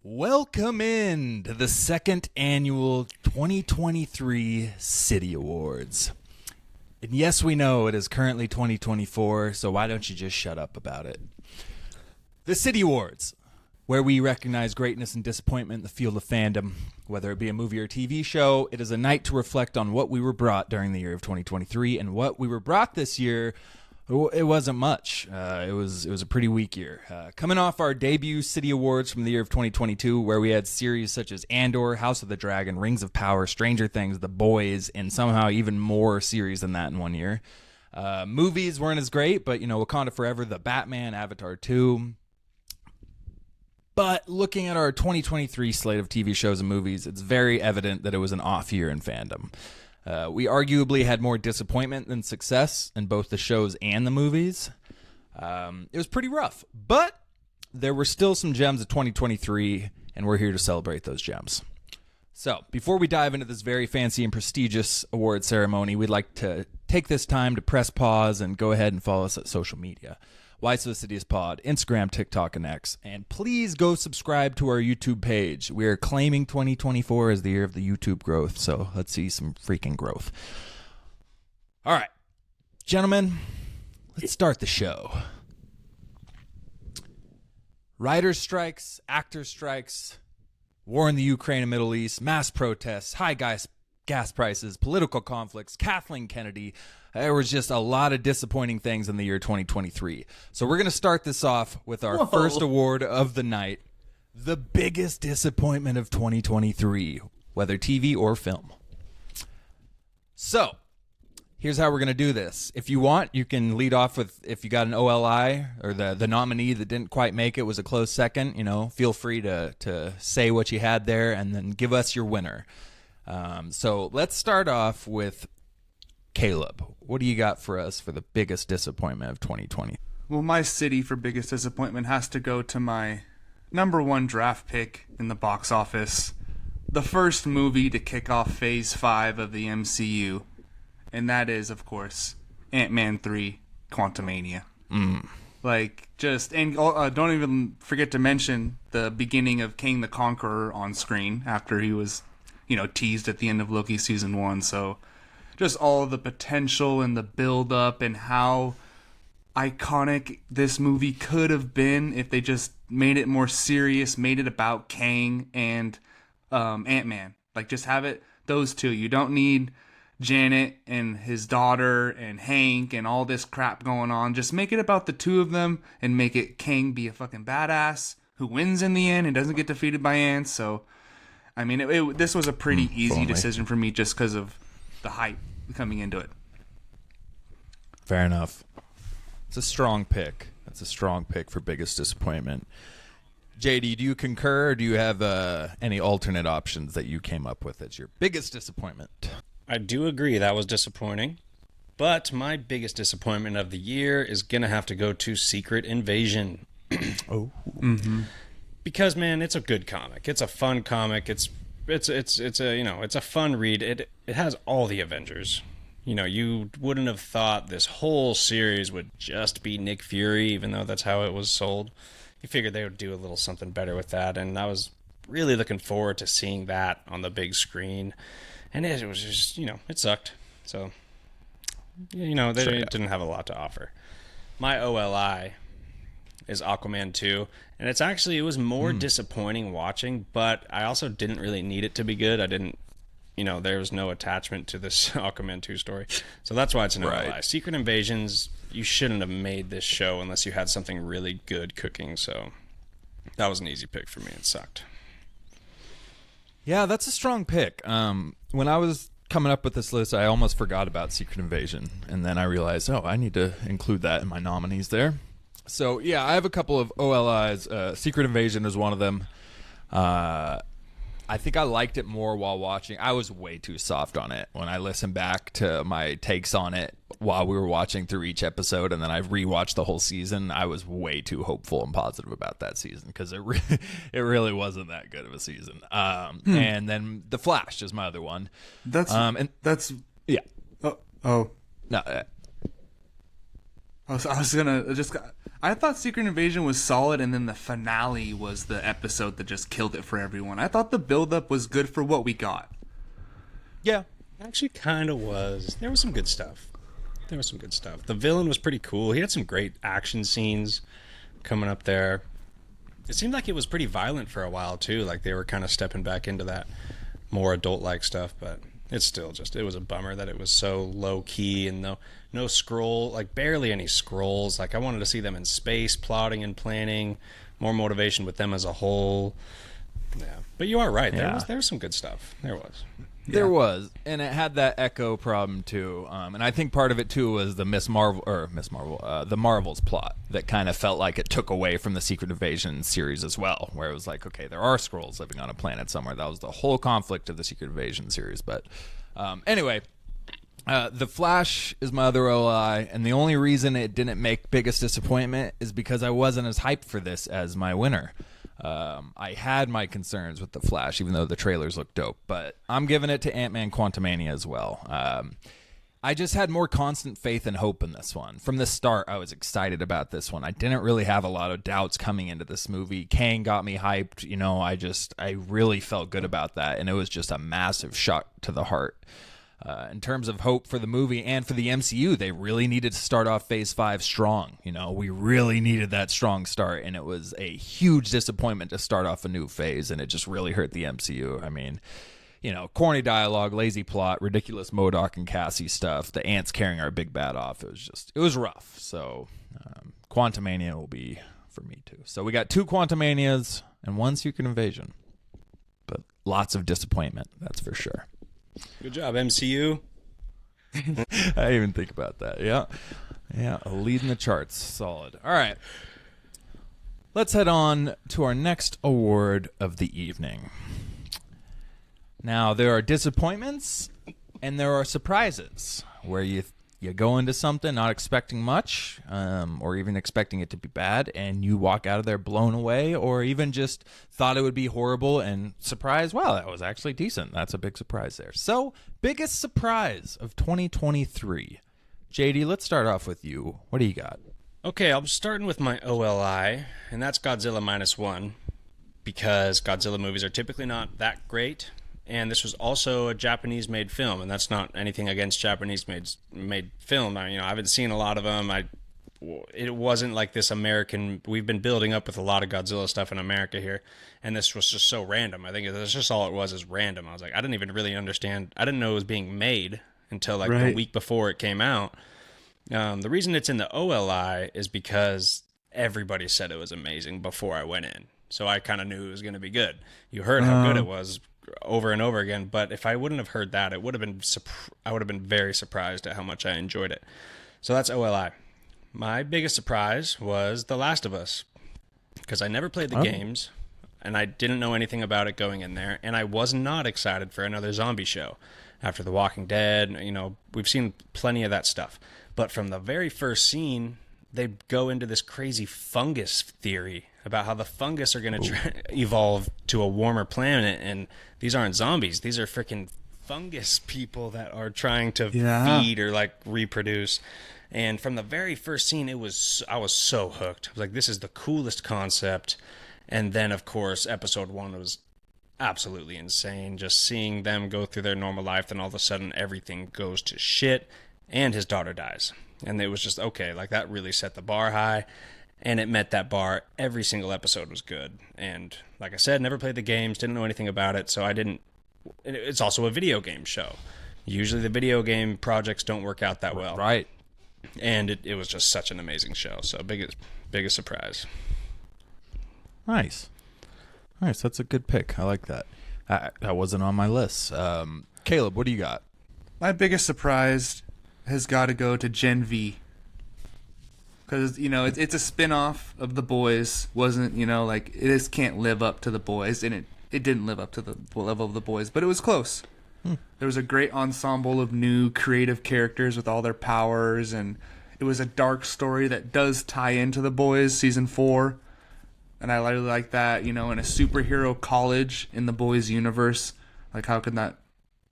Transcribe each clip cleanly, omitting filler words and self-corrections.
Welcome in to the second annual 2023 Siddie Awards. And yes, we know it is currently 2024, so why don't you just shut up about it? The Siddie Awards, where we recognize greatness and disappointment in the field of fandom. Whether it be a movie or TV show, it is a night to reflect on what we were brought during the year of 2023, and what we were brought this year. It wasn't much. It was a pretty weak year. Coming off our debut Siddie Awards from the year of 2022, where we had series such as Andor, House of the Dragon, Rings of Power, Stranger Things, The Boys, and somehow even more series than that in one year. Movies weren't as great, but, Wakanda Forever, The Batman, Avatar 2. But looking at our 2023 slate of TV shows and movies, it's very evident that it was an off year in fandom. We arguably had more disappointment than success in both the shows and the movies. It was pretty rough, but there were still some gems of 2023, and we're here to celebrate those gems. So, before we dive into this very fancy and prestigious award ceremony, we'd like to take this time to press pause and go ahead and follow us at social media. Why So Sidious Pod, Instagram, TikTok, and X. And please go subscribe to our YouTube page. We are claiming 2024 as the year of the YouTube growth, so let's see some freaking growth. All right, gentlemen, let's start the show. Writers' strikes, actors' strikes, war in the Ukraine and Middle East, mass protests, high gas prices, political conflicts, Kathleen Kennedy. There was just a lot of disappointing things in the year 2023. So we're going to start this off with our first award of the night, the biggest disappointment of 2023, whether TV or film. So here's how we're going to do this. If you want, you can lead off with, if you got an OLI or the nominee that didn't quite make it, was a close second, feel free to say what you had there and then give us your winner. So let's start off with Caleb. What do you got for us for the biggest disappointment of 2020? Well, my city for biggest disappointment has to go to my number one draft pick in the box office. The first movie to kick off Phase 5 of the MCU. And that is, of course, Ant-Man 3, Quantumania. And don't even forget to mention the beginning of King the Conqueror on screen after he was, teased at the end of Loki Season 1. So just all the potential and the build-up and how iconic this movie could have been if they just made it more serious, made it about Kang and Ant-Man. Just have it, those two. You don't need Janet and his daughter and Hank and all this crap going on. Just make it about the two of them and make it Kang be a fucking badass who wins in the end and doesn't get defeated by ants. So, I mean, this was a pretty easy decision for me just because of the hype coming into it. Fair enough. It's a strong pick. That's a strong pick for biggest disappointment. JD, do you concur, or do you have any alternate options that you came up with as your biggest disappointment? I do agree that was disappointing, but my biggest disappointment of the year is gonna have to go to Secret Invasion. Oh, because man, it's a good comic. It's a fun comic. It's a fun read. It has all the Avengers. You wouldn't have thought this whole series would just be Nick Fury, even though that's how it was sold. You figured they would do a little something better with that, and I was really looking forward to seeing that on the big screen. And it was just, it sucked. So, they didn't have a lot to offer. My OLI is Aquaman 2, and it was more disappointing watching, but I also didn't really need it to be good. There was no attachment to this Aquaman 2 story. So that's why it's an OLI. Secret Invasions, you shouldn't have made this show unless you had something really good cooking, so that was an easy pick for me. It sucked. Yeah, that's a strong pick. When I was coming up with this list, I almost forgot about Secret Invasion, and then I realized, I need to include that in my nominees there. So, yeah, I have a couple of OLIs. Secret Invasion is one of them. I think I liked it more while watching. I was way too soft on it. When I listened back to my takes on it while we were watching through each episode, and then I rewatched the whole season, I was way too hopeful and positive about that season because it really wasn't that good of a season. And then The Flash is my other one. Yeah. No. I thought Secret Invasion was solid, and then the finale was the episode that just killed it for everyone. I thought the build-up was good for what we got. Yeah, actually kind of was. There was some good stuff. The villain was pretty cool. He had some great action scenes coming up there. It seemed like it was pretty violent for a while, too. Like they were kind of stepping back into that more adult-like stuff, but it's still it was a bummer that it was so low-key and no scroll, like barely any scrolls. Like I wanted to see them in space, plotting and planning, more motivation with them as a whole. Yeah, but you are right. There was some good stuff. There was, and it had that echo problem too. And I think part of it too was the the Marvels plot that kind of felt like it took away from the Secret Invasion series as well, where it was like, okay, there are Skrulls living on a planet somewhere. That was the whole conflict of the Secret Invasion series. But anyway, The Flash is my other OI, and the only reason it didn't make biggest disappointment is because I wasn't as hyped for this as my winner. I had my concerns with The Flash, even though the trailers look dope, but I'm giving it to Ant-Man Quantumania as well. I just had more constant faith and hope in this one. From the start, I was excited about this one. I didn't really have a lot of doubts coming into this movie. Kang got me hyped. I really felt good about that, and it was just a massive shot to the heart. In terms of hope for the movie and for the MCU, they really needed to start off Phase 5 strong. We really needed that strong start, and it was a huge disappointment to start off a new phase, and it just really hurt the MCU. I mean, corny dialogue, lazy plot, ridiculous MODOK and Cassie stuff, the ants carrying our big bad off. It was rough. So Quantumania will be for me too. So we got 2 Quantumanias and 1 Secret Invasion, but lots of disappointment, that's for sure. Good job, MCU. I didn't even think about that. Yeah, leading the charts. Solid. All right. Let's head on to our next award of the evening. Now, there are disappointments and there are surprises where you go into something not expecting much, or even expecting it to be bad, and you walk out of there blown away, or even just thought it would be horrible and surprised, wow, that was actually decent. That's a big surprise there. So, biggest surprise of 2023. JD, let's start off with you. What do you got? Okay, I'm starting with my OLI, and that's Godzilla -1, because Godzilla movies are typically not that great. And this was also a Japanese-made film, and that's not anything against Japanese-made film. I haven't seen a lot of them. It wasn't like this American. We've been building up with a lot of Godzilla stuff in America here, and this was just so random. I think that's just all it was, is random. I was like, I didn't even really understand. I didn't know it was being made until the week before it came out. The reason it's in the OLI is because everybody said it was amazing before I went in, so I kind of knew it was going to be good. You heard how good it was over and over again, but if I wouldn't have heard that, I would have been very surprised at how much I enjoyed it. So that's OLI. My biggest surprise was The Last of Us, because I never played the games, and I didn't know anything about it going in there, and I was not excited for another zombie show. After The Walking Dead, we've seen plenty of that stuff. But from the very first scene, they go into this crazy fungus theory about how the fungus are going to evolve to a warmer planet, and these aren't zombies. These are freaking fungus people that are trying to feed or reproduce. And from the very first scene, I was so hooked. I was like, this is the coolest concept. And then, of course, episode 1 was absolutely insane. Just seeing them go through their normal life, then all of a sudden everything goes to shit, and his daughter dies. And it was just, okay, that really set the bar high. And it met that bar. Every single episode was good. And like I said, never played the games, didn't know anything about it, so I didn't... It's also a video game show. Usually the video game projects don't work out that well. Right. And it was just such an amazing show. So biggest surprise. Nice. That's a good pick. I like that. That wasn't on my list. Caleb, what do you got? My biggest surprise has got to go to Gen V. Because, it's a spin-off of The Boys. Wasn't, it just can't live up to The Boys. And it didn't live up to the level of The Boys, but it was close. There was a great ensemble of new creative characters with all their powers, and it was a dark story that does tie into The Boys Season 4. And I really like that, in a superhero college in The Boys universe. How could that,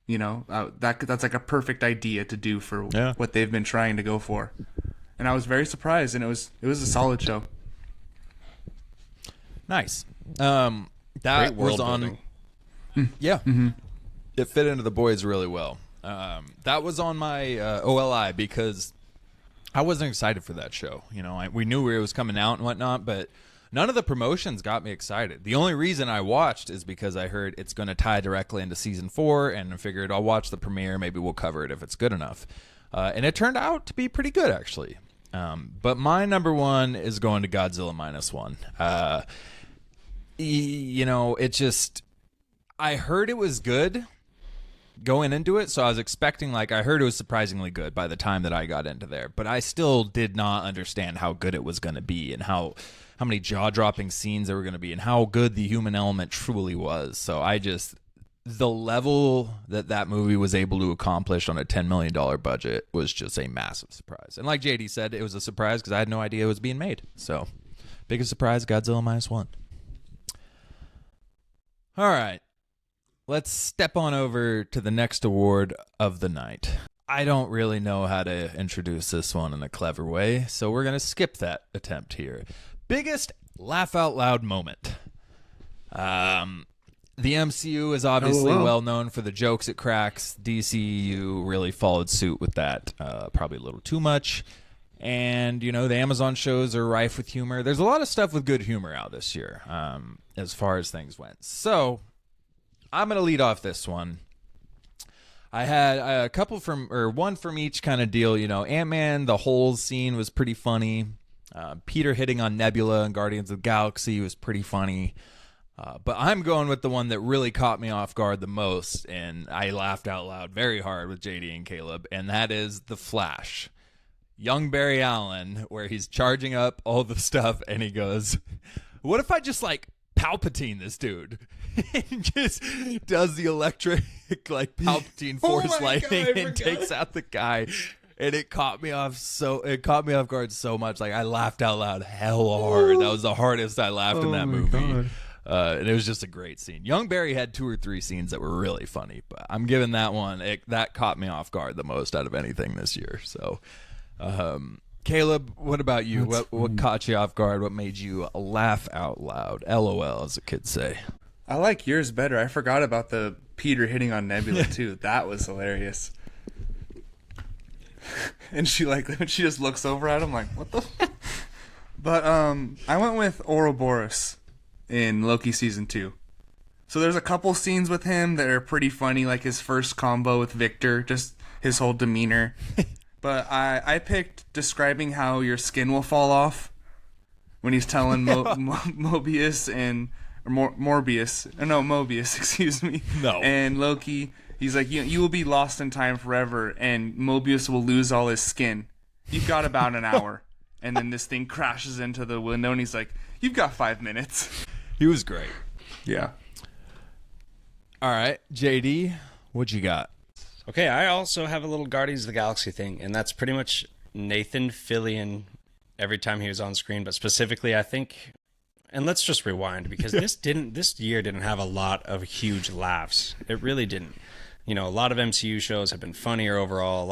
that's a perfect idea to do for what they've been trying to go for. and I was very surprised, and it was a solid show. Nice. Great That was world on. building. Yeah, it fit into the boys really well. That was on my OLI because I wasn't excited for that show. You know, we knew where it was coming out and whatnot, but none of the promotions got me excited. The only reason I watched is because I heard it's going to tie directly into season 4, and I figured I'll watch the premiere. Maybe we'll cover it if it's good enough. And it turned out to be pretty good, actually. But my number one is going to Godzilla -1. You know, it just... I heard it was good going into it, so I was expecting, like, I heard it was surprisingly good by the time that I got into there, but I still did not understand how good it was going to be and how many jaw-dropping scenes there were going to be and how good the human element truly was. So the level that movie was able to accomplish on a $10 million budget was just a massive surprise. And like JD said, it was a surprise because I had no idea it was being made. So, biggest surprise, Godzilla -1. All right. Let's step on over to the next award of the night. I don't really know how to introduce this one in a clever way, so we're going to skip that attempt here. Biggest laugh out loud moment. The MCU is obviously well known for the jokes it cracks. DCU really followed suit with that, probably a little too much. And, you know, the Amazon shows are rife with humor. There's a lot of stuff with good humor out this year, as far as things went. So I'm going to lead off this one. I had a couple one from each kind of deal. You know, Ant-Man, the whole scene was pretty funny. Peter hitting on Nebula and Guardians of the Galaxy was pretty funny. But I'm going with the one that really caught me off guard the most, and I laughed out loud very hard with JD and Caleb, and that is The Flash. Young Barry Allen, where he's charging up all the stuff, and he goes, what if I just, like, Palpatine this dude? And just does the electric, like, Palpatine force lightning and takes out the guy. And it caught me off guard so much. Like, I laughed out loud hell hard. That was the hardest I laughed in that movie. And it was just a great scene. Young Barry had 2 or 3 scenes that were really funny, but I'm giving that one, that caught me off guard the most out of anything this year. So, Caleb, what about you? What caught you off guard? What made you laugh out loud? LOL, as the kids say. I like yours better. I forgot about the Peter hitting on Nebula too. That was hilarious. And she when she just looks over at him like, what the? But I went with Ouroboros in Loki season 2. So there's a couple scenes with him that are pretty funny, like his first combo with Victor, just his whole demeanor. But I picked describing how your skin will fall off when he's telling Mobius, excuse me. No. And Loki, he's like, you will be lost in time forever, and Mobius will lose all his skin. You've got about an hour. And then this thing crashes into the window, and he's like, you've got 5 minutes. He was great. Yeah. All right, JD, what you got? Okay, I also have a little Guardians of the Galaxy thing, and that's pretty much Nathan Fillion every time he was on screen, but specifically I think, and let's just rewind, because this year didn't have a lot of huge laughs. It really didn't. You know, a lot of MCU shows have been funnier overall.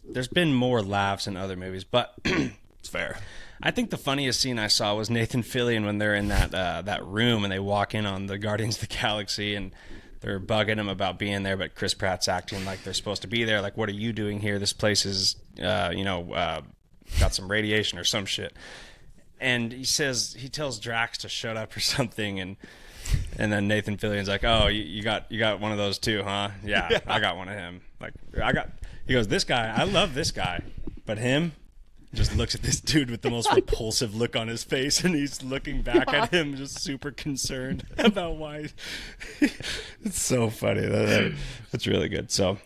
There's been more laughs in other movies, but It's fair. I think the funniest scene I saw was Nathan Fillion when they're in that room and they walk in on the Guardians of the Galaxy and they're bugging him about being there, but Chris Pratt's acting like they're supposed to be there. Like, what are you doing here? This place is, got some radiation or some shit. And he tells Drax to shut up or something, and then Nathan Fillion's like, "Oh, you got one of those too, huh? Yeah, I got one of him. He goes, this guy, I love this guy, but him." Just looks at this dude with the most repulsive look on his face, and he's looking back at him just super concerned about why. It's so funny. That's really good. So,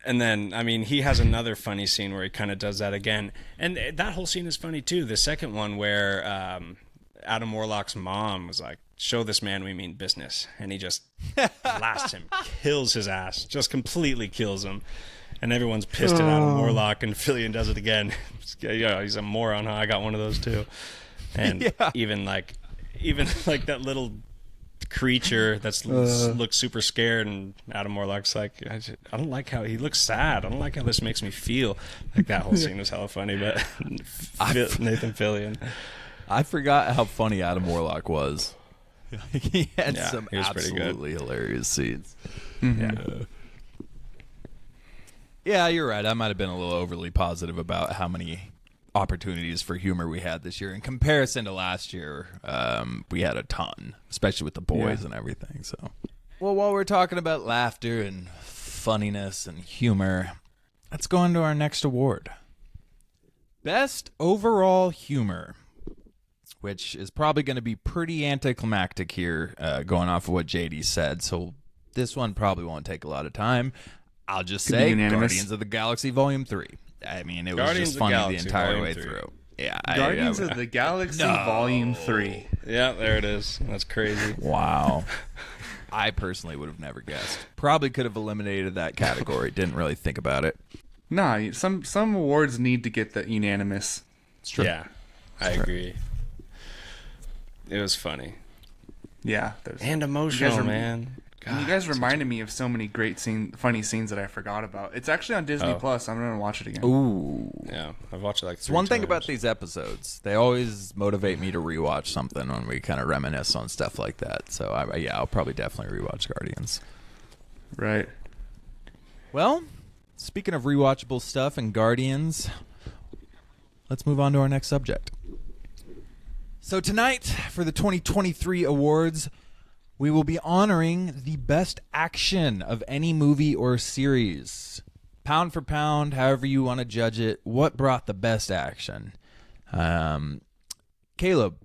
and then, I mean, he has another funny scene where he kind of does that again. And that whole scene is funny, too. The second one where Adam Warlock's mom was like, "Show this man we mean business." And he just blasts him, kills his ass, just completely kills him. And everyone's pissed at Adam Warlock, and Fillion does it again. Yeah, he's a moron, huh? I got one of those too. And even like that little creature looks super scared, and Adam Warlock's like, I don't like how he looks sad. I don't like how this makes me feel. Like, that whole scene was hella funny, but Nathan Fillion. I forgot how funny Adam Warlock was. He had some he was absolutely hilarious scenes. Mm-hmm. Yeah, you're right. I might have been a little overly positive about how many opportunities for humor we had this year. In comparison to last year, we had a ton, especially with the boys and everything. So, well, while we're talking about laughter and funniness and humor, let's go on to our next award. Best Overall Humor, which is probably going to be pretty anticlimactic here, going off of what JD said. So this one probably won't take a lot of time. I'll just say Guardians of the Galaxy Volume 3. I mean, it was just funny the entire way through. Yeah, Guardians of the Galaxy Volume 3. Yeah, there it is. That's crazy. Wow. I personally would have never guessed. Probably could have eliminated that category. Didn't really think about it. Nah, some awards need to get the unanimous. It's true. Yeah, I agree. It was funny. Yeah. And emotional, man. God, you guys reminded me of so many great funny scenes that I forgot about. It's actually on Disney Plus. I'm going to watch it again. Ooh. Yeah, I've watched it like 3 It's one times. thing about these episodes. They always motivate me to rewatch something when we kind of reminisce on stuff like that. So, I'll probably definitely rewatch Guardians. Right. Well, speaking of rewatchable stuff and Guardians, let's move on to our next subject. So tonight, for the 2023 awards, we will be honoring the best action of any movie or series. Pound for pound, however you want to judge it, what brought the best action? Caleb,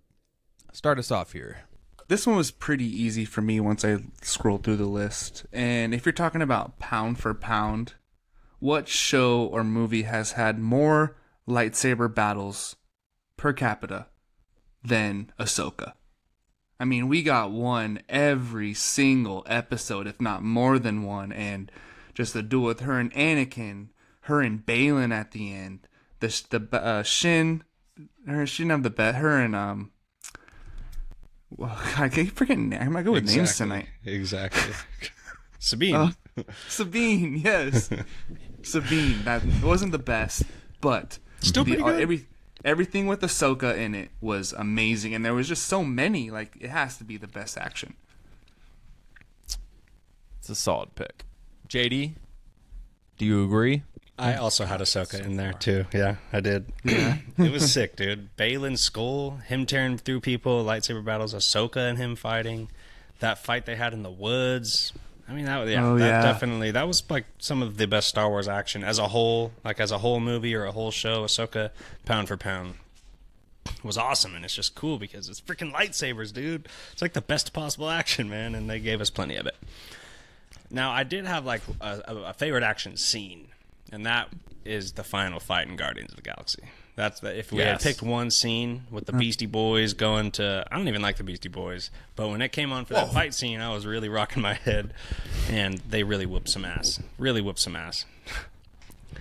start us off here. This one was pretty easy for me once I scrolled through the list. And if you're talking about pound for pound, what show or movie has had more lightsaber battles per capita than Ahsoka? I mean, we got one every single episode, if not more than one, and just the duel with her and Anakin, her and Balin at the end, Shin, she didn't have the bet, her and well, I keep forgetting. I might go with names tonight. Exactly. Sabine. Sabine, yes, Sabine. That wasn't the best, but still pretty good. Everything with Ahsoka in it was amazing, and there was just so many. Like, it has to be the best action. It's a solid pick. JD, do you agree? I also had Ahsoka in there, too. Yeah, I did. Yeah. It was sick, dude. Balin's skull, him tearing through people, lightsaber battles, Ahsoka and him fighting. That fight they had in the woods. I mean, that definitely, that was like some of the best Star Wars action as a whole, like as a whole movie or a whole show. Ahsoka, pound for pound, was awesome, and it's just cool because it's freaking lightsabers, dude. It's like the best possible action, man, and they gave us plenty of it. Now, I did have like a favorite action scene, and that is the final fight in Guardians of the Galaxy. That's if we had picked one scene with the Beastie Boys going to, I don't even like the Beastie Boys, but when it came on for that fight scene, I was really rocking my head, and they really whooped some ass. Really whooped some ass.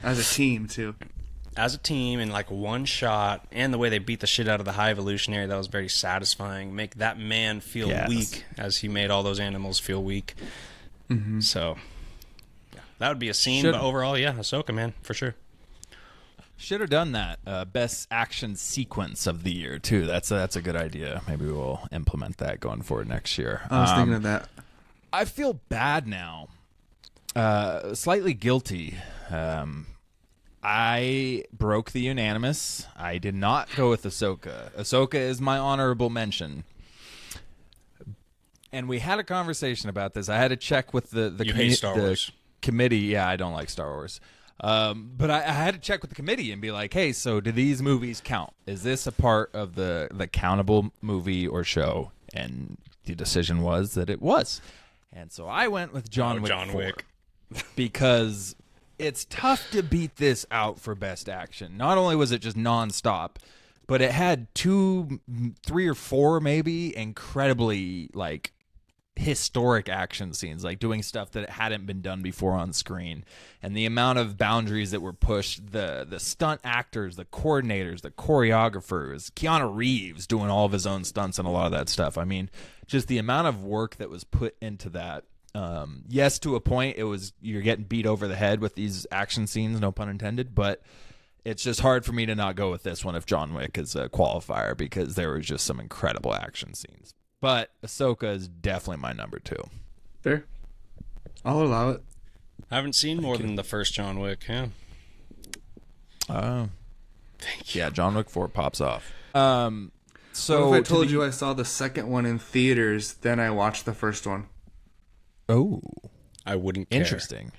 As a team, too. As a team, in like one shot, and the way they beat the shit out of the High Evolutionary, that was very satisfying. Make that man feel weak as he made all those animals feel weak. Mm-hmm. So, yeah, that would be a scene, but overall, yeah, Ahsoka, man, for sure. Should have done that. Best action sequence of the year, too. That's a good idea. Maybe we'll implement that going forward next year. I was thinking of that. I feel bad now. Slightly guilty. I broke the unanimous. I did not go with Ahsoka. Ahsoka is my honorable mention. And we had a conversation about this. I had to check with the hate Star Wars. Committee. Yeah, I don't like Star Wars. But I had to check with the committee and be like, hey, so do these movies count? Is this a part of the countable movie or show? And the decision was that it was. And so I went with John Wick 4, because it's tough to beat this out for best action. Not only was it just nonstop, but it had 2, 3 or 4 maybe incredibly like historic action scenes, like doing stuff that hadn't been done before on screen, and the amount of boundaries that were pushed, the stunt actors, the coordinators, the choreographers, Keanu Reeves doing all of his own stunts and a lot of that stuff. I mean, just the amount of work that was put into that. Yes, to a point, you're getting beat over the head with these action scenes, no pun intended, but it's just hard for me to not go with this one if John Wick is a qualifier, because there was just some incredible action scenes. But Ahsoka is definitely my number 2. Fair. I'll allow it. I haven't seen more than the first John Wick. Yeah. Thank you. Yeah, John Wick 4 pops off. So what if I told you I saw the second one in theaters, then I watched the first one? Oh, I wouldn't care. Interesting.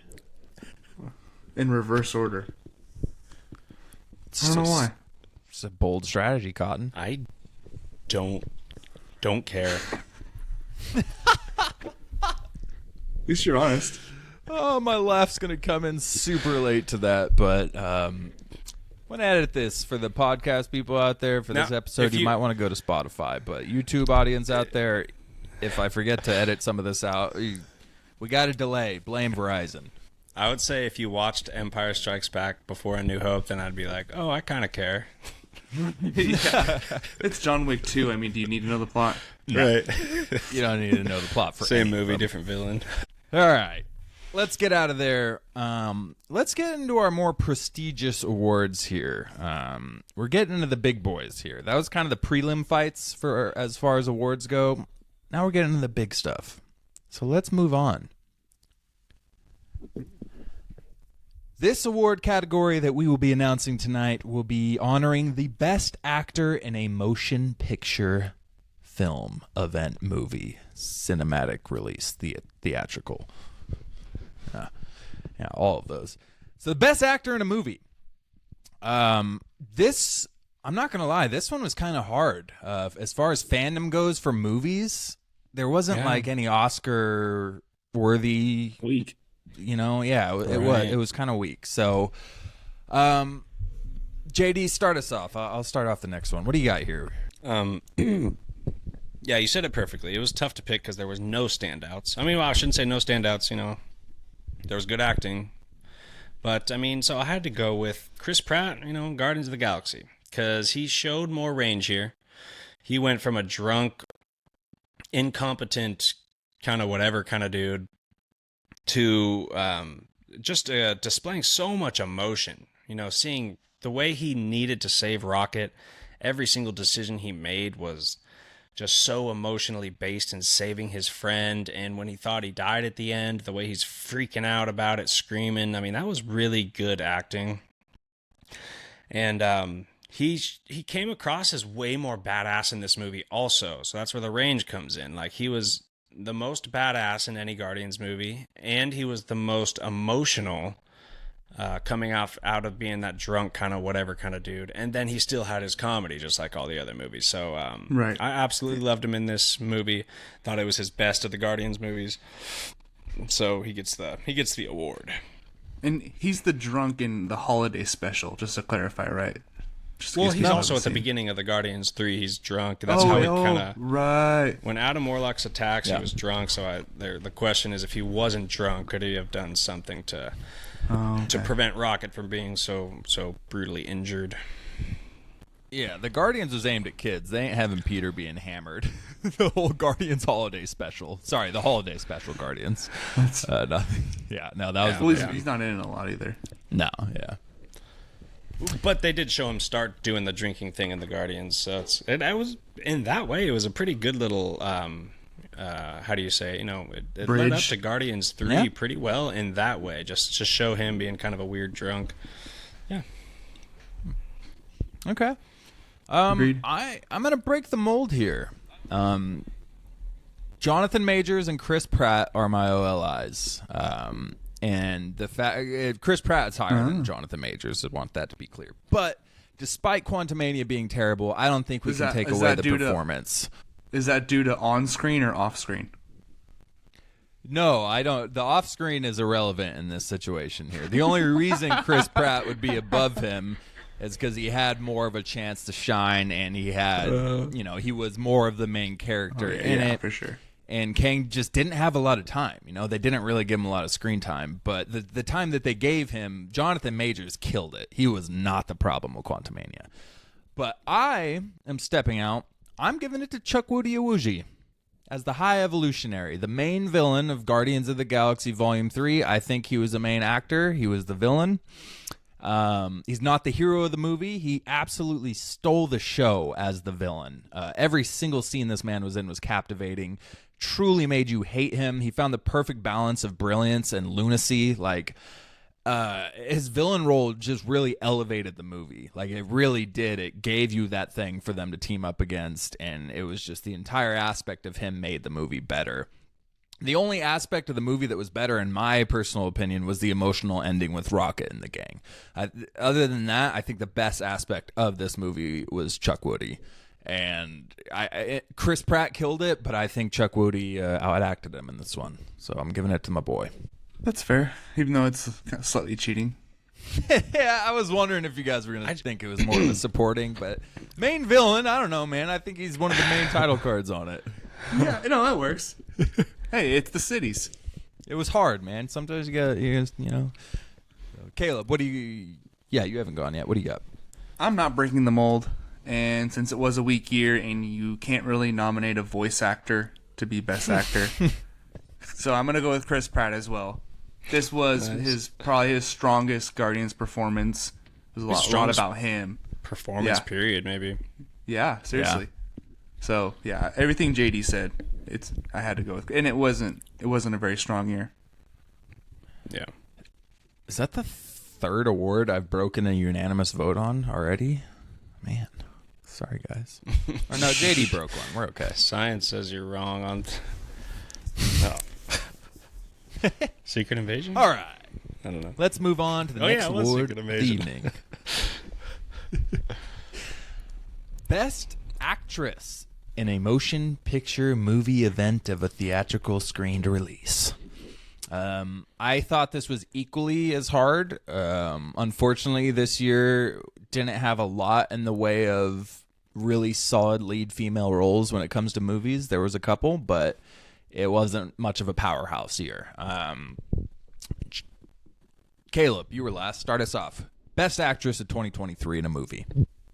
In reverse order. I don't know why. It's a bold strategy, Cotton. I don't care. At least you're honest. Oh, my laugh's going to come in super late to that, but when I edit this for the podcast people out there for this episode, you might want to go to Spotify, but YouTube audience out there, if I forget to edit some of this out, we got a delay. Blame Verizon. I would say if you watched Empire Strikes Back before A New Hope, then I'd be like, oh, I kind of care. Yeah. It's John Wick 2. I mean, do you need to know the plot? Right. You don't need to know the plot for Same any movie, of them. different villain. All right. Let's get out of there. Let's get into our more prestigious awards here. We're getting into the big boys here. That was kind of the prelim fights for as far as awards go. Now we're getting into the big stuff. So let's move on. This award category that we will be announcing tonight will be honoring the best actor in a motion picture film, event, movie, cinematic release, theatrical. Yeah, all of those. So the best actor in a movie. This, I'm not going to lie, this one was kind of hard. As far as fandom goes for movies, there wasn't like any Oscar worthy. Weak. You know, yeah, it was kind of weak. So, JD, start us off. I'll start off the next one. What do you got here? Yeah, you said it perfectly. It was tough to pick because there was no standouts. I mean, well, I shouldn't say no standouts, you know. There was good acting. But, I mean, so I had to go with Chris Pratt, you know, Guardians of the Galaxy. Because he showed more range here. He went from a drunk, incompetent, kind of whatever kind of dude to just displaying so much emotion. You know, seeing the way he needed to save Rocket. Every single decision he made was just so emotionally based in saving his friend. And when he thought he died at the end, the way he's freaking out about it, screaming. I mean, that was really good acting. And he came across as way more badass in this movie also. So that's where the range comes in. Like, he was the most badass in any Guardians movie, and he was the most emotional, coming out of being that drunk kind of whatever kind of dude. And then he still had his comedy, just like all the other movies. So right. I absolutely loved him in this movie. Thought it was his best of the Guardians movies. So he gets the award. And he's the drunk in the holiday special, just to clarify, right? Well, he's also at the beginning of the Guardians 3. He's drunk. That's how he kind of... Right. When Adam Warlock's attacks, he was drunk. So the question is, if he wasn't drunk, could he have done something to prevent Rocket from being so brutally injured? Yeah, the Guardians was aimed at kids. They ain't having Peter being hammered. The whole Guardians holiday special. Sorry, the holiday special Guardians. Nothing. Yeah, no, that was... Well, he's not in it a lot either. No, yeah. But they did show him start doing the drinking thing in the Guardians, so it was in that way. It was a pretty good little, how do you say? You know, it led up to Guardians 3 pretty well in that way. Just to show him being kind of a weird drunk. Yeah. Okay. Agreed. I'm gonna break the mold here. Jonathan Majors and Chris Pratt are my OLIs. And the fact Chris Pratt's higher than Jonathan Majors, I want that to be clear. But despite Quantumania being terrible, I don't think we can take away the performance. Is that due to on-screen or off-screen? No, I don't. The off-screen is irrelevant in this situation here. The only reason Chris Pratt would be above him is because he had more of a chance to shine, and he had, he was more of the main character in it. For sure. And Kang just didn't have a lot of time. You know, they didn't really give him a lot of screen time. But the time that they gave him, Jonathan Majors killed it. He was not the problem with Quantumania. But I am stepping out. I'm giving it to Chukwudi Iwuji as the High Evolutionary, the main villain of Guardians of the Galaxy Volume 3. I think he was the main actor. He was the villain. He's not the hero of the movie. He absolutely stole the show as the villain. Every single scene this man was in was captivating. Truly made you hate him. He found the perfect balance of brilliance and lunacy. Like, his villain role just really elevated the movie. Like, it really did. It gave you that thing for them to team up against, and it was just the entire aspect of him made the movie better. The only aspect of the movie that was better, in my personal opinion, was the emotional ending with Rocket and the gang. Other than that, I think the best aspect of this movie was Chuck Woody. And Chris Pratt killed it, but I think Chuck Woody outacted him in this one. So I'm giving it to my boy. That's fair, even though it's kind of slightly cheating. Yeah, I was wondering if you guys were going to think it was more of a supporting, but main villain, I don't know, man. I think he's one of the main title cards on it. Yeah, no, that works. Hey, it's the cities. It was hard, man. Sometimes you know. Caleb, what do you... Yeah, you haven't gone yet. What do you got? I'm not breaking the mold, and since it was a weak year and you can't really nominate a voice actor to be best actor, so I'm going to go with Chris Pratt as well. This was probably his strongest Guardians performance. It was a lot about him. Performance, period, maybe. Yeah, seriously. Yeah. So yeah, everything JD said, I had to go with, and it wasn't a very strong year. Yeah. Is that the third award I've broken a unanimous vote on already? Man, sorry guys. Or no, JD broke one. We're okay. Science says you're wrong on. No. Secret Invasion? All right. I don't know. Let's move on to the next award of the evening. Best Actress in a Motion Picture Movie Event of a Theatrical Screened Release. I thought this was equally as hard. Unfortunately, this year didn't have a lot in the way of really solid lead female roles when it comes to movies. There was a couple, but it wasn't much of a powerhouse year. Caleb, you were last. Start us off. Best Actress of 2023 in a movie.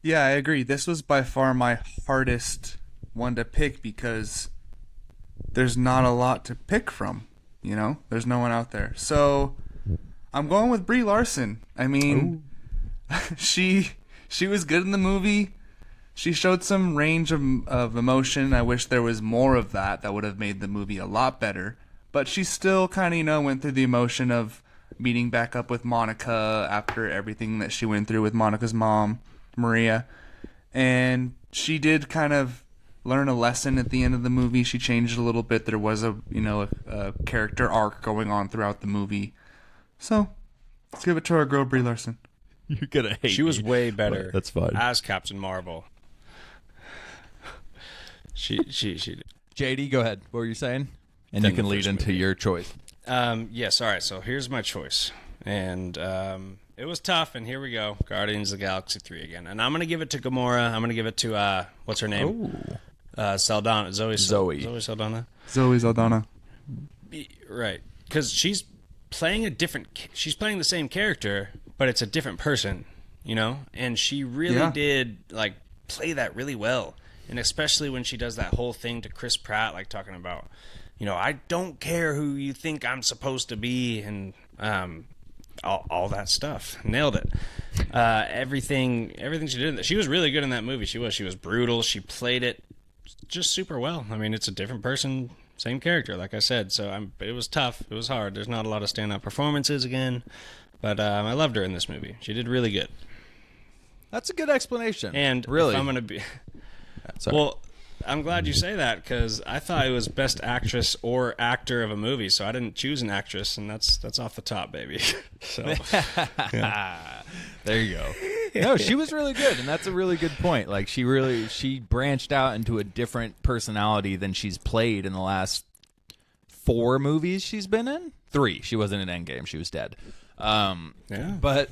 Yeah, I agree. This was by far my hardest one to pick because there's not a lot to pick from. You know, there's no one out there. So I'm going with Brie Larson. I mean, she was good in the movie. She showed some range of emotion. I wish there was more of that. That would have made the movie a lot better. But she still kind of, went through the emotion of meeting back up with Monica after everything that she went through with Monica's mom, Maria. And she did kind of learn a lesson at the end of the movie. She changed a little bit. There was a character arc going on throughout the movie. So let's give it to our girl Brie Larson. You're gonna hate She was me, way better. That's fine. As Captain Marvel. She did. JD, go ahead. What were you saying? And you can lead into your choice. Yes, all right. So here's my choice. And it was tough, and here we go. Guardians of the Galaxy 3 again. And I'm going to give it to Gamora. I'm going to give it to, what's her name? Saldana. Zoe Saldana? Zoe Saldana. Right. Because she's playing the same character, but it's a different person, And she really did, play that really well. And especially when she does that whole thing to Chris Pratt, talking about, I don't care who you think I'm supposed to be, and all that stuff. Nailed it. Everything she did. She was really good in that movie. She was brutal. She played it just super well. I mean, it's a different person, same character, like I said. So it was tough. It was hard. There's not a lot of standout performances again, but I loved her in this movie. She did really good. That's a good explanation. And really, if I'm gonna be. Sorry. Well, I'm glad you say that because I thought it was best actress or actor of a movie, so I didn't choose an actress, and that's off the top, baby. So there you go. No, she was really good, and that's a really good point. She branched out into a different personality than she's played in the last 4 movies she's been in. 3. She wasn't in Endgame. She was dead. But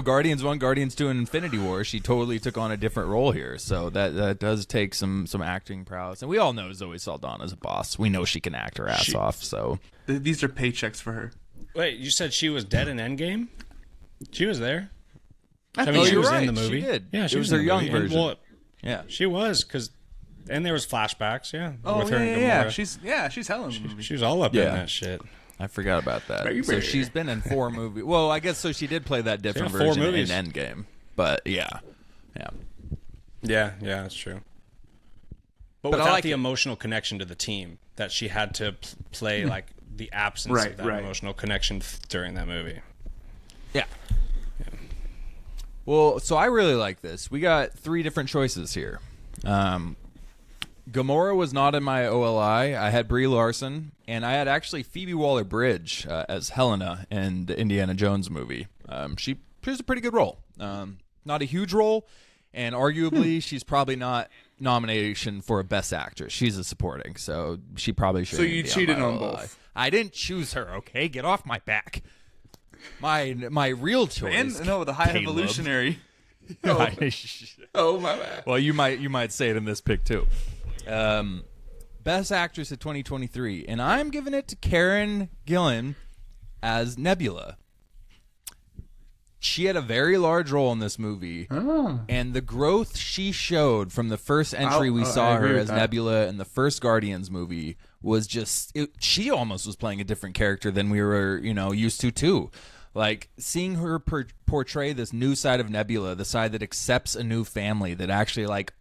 Guardians 1, Guardians 2, and Infinity War, she totally took on a different role here. So that does take some acting prowess. And we all know Zoe Saldana's a boss. We know she can act her ass off. So these are paychecks for her. Wait, you said she was dead in Endgame? She was there. I mean, she was right. in the movie. She did. Yeah, she was her young version. Yeah, she was because And there was flashbacks, Oh, with her and Gamora. She's hella in the movie. She was all up in that shit. I forgot about that. So she's been in 4 movies. Well, I guess so. She did play that different version in Endgame. But yeah. Yeah, that's true. But without the emotional connection to the team, that she had to play like the absence of that emotional connection during that movie. Yeah. Well, so I really like this. We got 3 different choices here. Gamora was not in my OLI. I had Brie Larson, and I had actually Phoebe Waller-Bridge as Helena in the Indiana Jones movie. She plays a pretty good role. Not a huge role, and arguably she's probably not nomination for a Best Actress. She's a supporting, so she probably should. So you cheated on both. I didn't choose her. Okay, get off my back. My real choice. The High Caleb. Evolutionary. Oh my bad. Well, you might say it in this pick too. Best Actress of 2023, and I'm giving it to Karen Gillan as Nebula. She had a very large role in this movie, and the growth she showed from the first entry we saw her as Nebula in the first Guardians movie was just... she almost was playing a different character than we were, used to, too. Like, seeing her portray this new side of Nebula, the side that accepts a new family, that actually, like,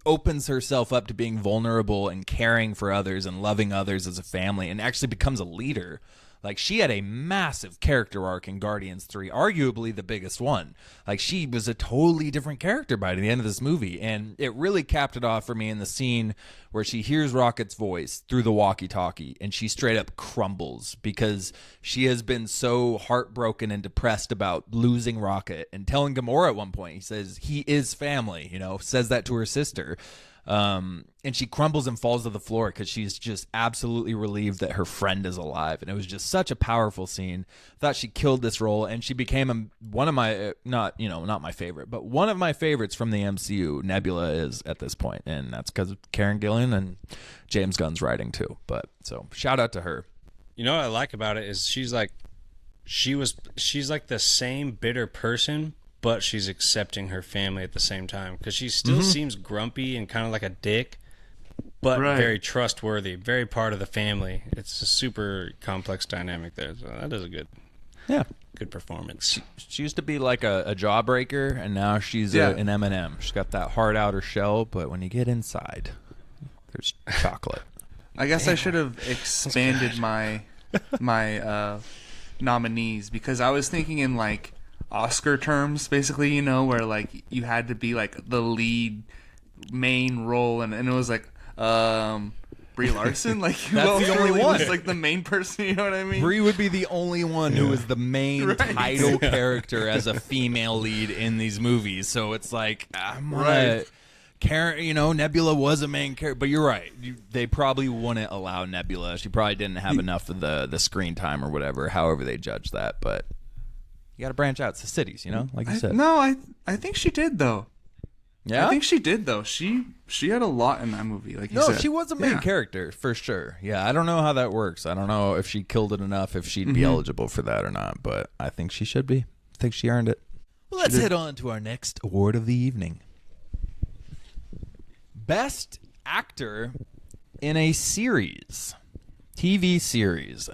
opens herself up to being vulnerable and caring for others and loving others as a family and actually becomes a leader. Like, she had a massive character arc in Guardians 3, arguably the biggest one. Like, she was a totally different character by the end of this movie, and it really capped it off for me in the scene where she hears Rocket's voice through the walkie-talkie, and she straight up crumbles because she has been so heartbroken and depressed about losing Rocket, and telling Gamora at one point, he says, he is family, says that to her sister. And she crumbles and falls to the floor because she's just absolutely relieved that her friend is alive. And it was just such a powerful scene. Thought she killed this role, and she became one of my, not my favorite, but one of my favorites from the MCU. Nebula is at this point, and that's because of Karen Gillan and James Gunn's writing too. But so shout out to her. You know what I like about it is she's like the same bitter person, but she's accepting her family at the same time, because she still seems grumpy and kind of like a dick, but very trustworthy, very part of the family. It's a super complex dynamic there. So that is a good performance. She used to be like a jawbreaker, and now she's an M&M. She's got that hard outer shell, but when you get inside, there's chocolate. I guess I should have expanded my nominees, because I was thinking in like Oscar terms, basically, where like you had to be like the lead main role, and it was like Brie Larson, like that's the only one. Was like the main person, you know what I mean? Brie would be the only one who was the main title character as a female lead in these movies. So it's like Karen, Nebula was a main character, but you're right. They probably wouldn't allow Nebula. She probably didn't have enough of the screen time or whatever. However they judge that, but. You got to branch out to cities, like you said. No, I think she did, though. Yeah? I think she did, though. She had a lot in that movie, like you said. No, she was a main character, for sure. Yeah, I don't know how that works. I don't know if she killed it enough, if she'd be eligible for that or not, but I think she should be. I think she earned it. Well, let's head on to our next award of the evening. Best Actor in a Series. TV Series.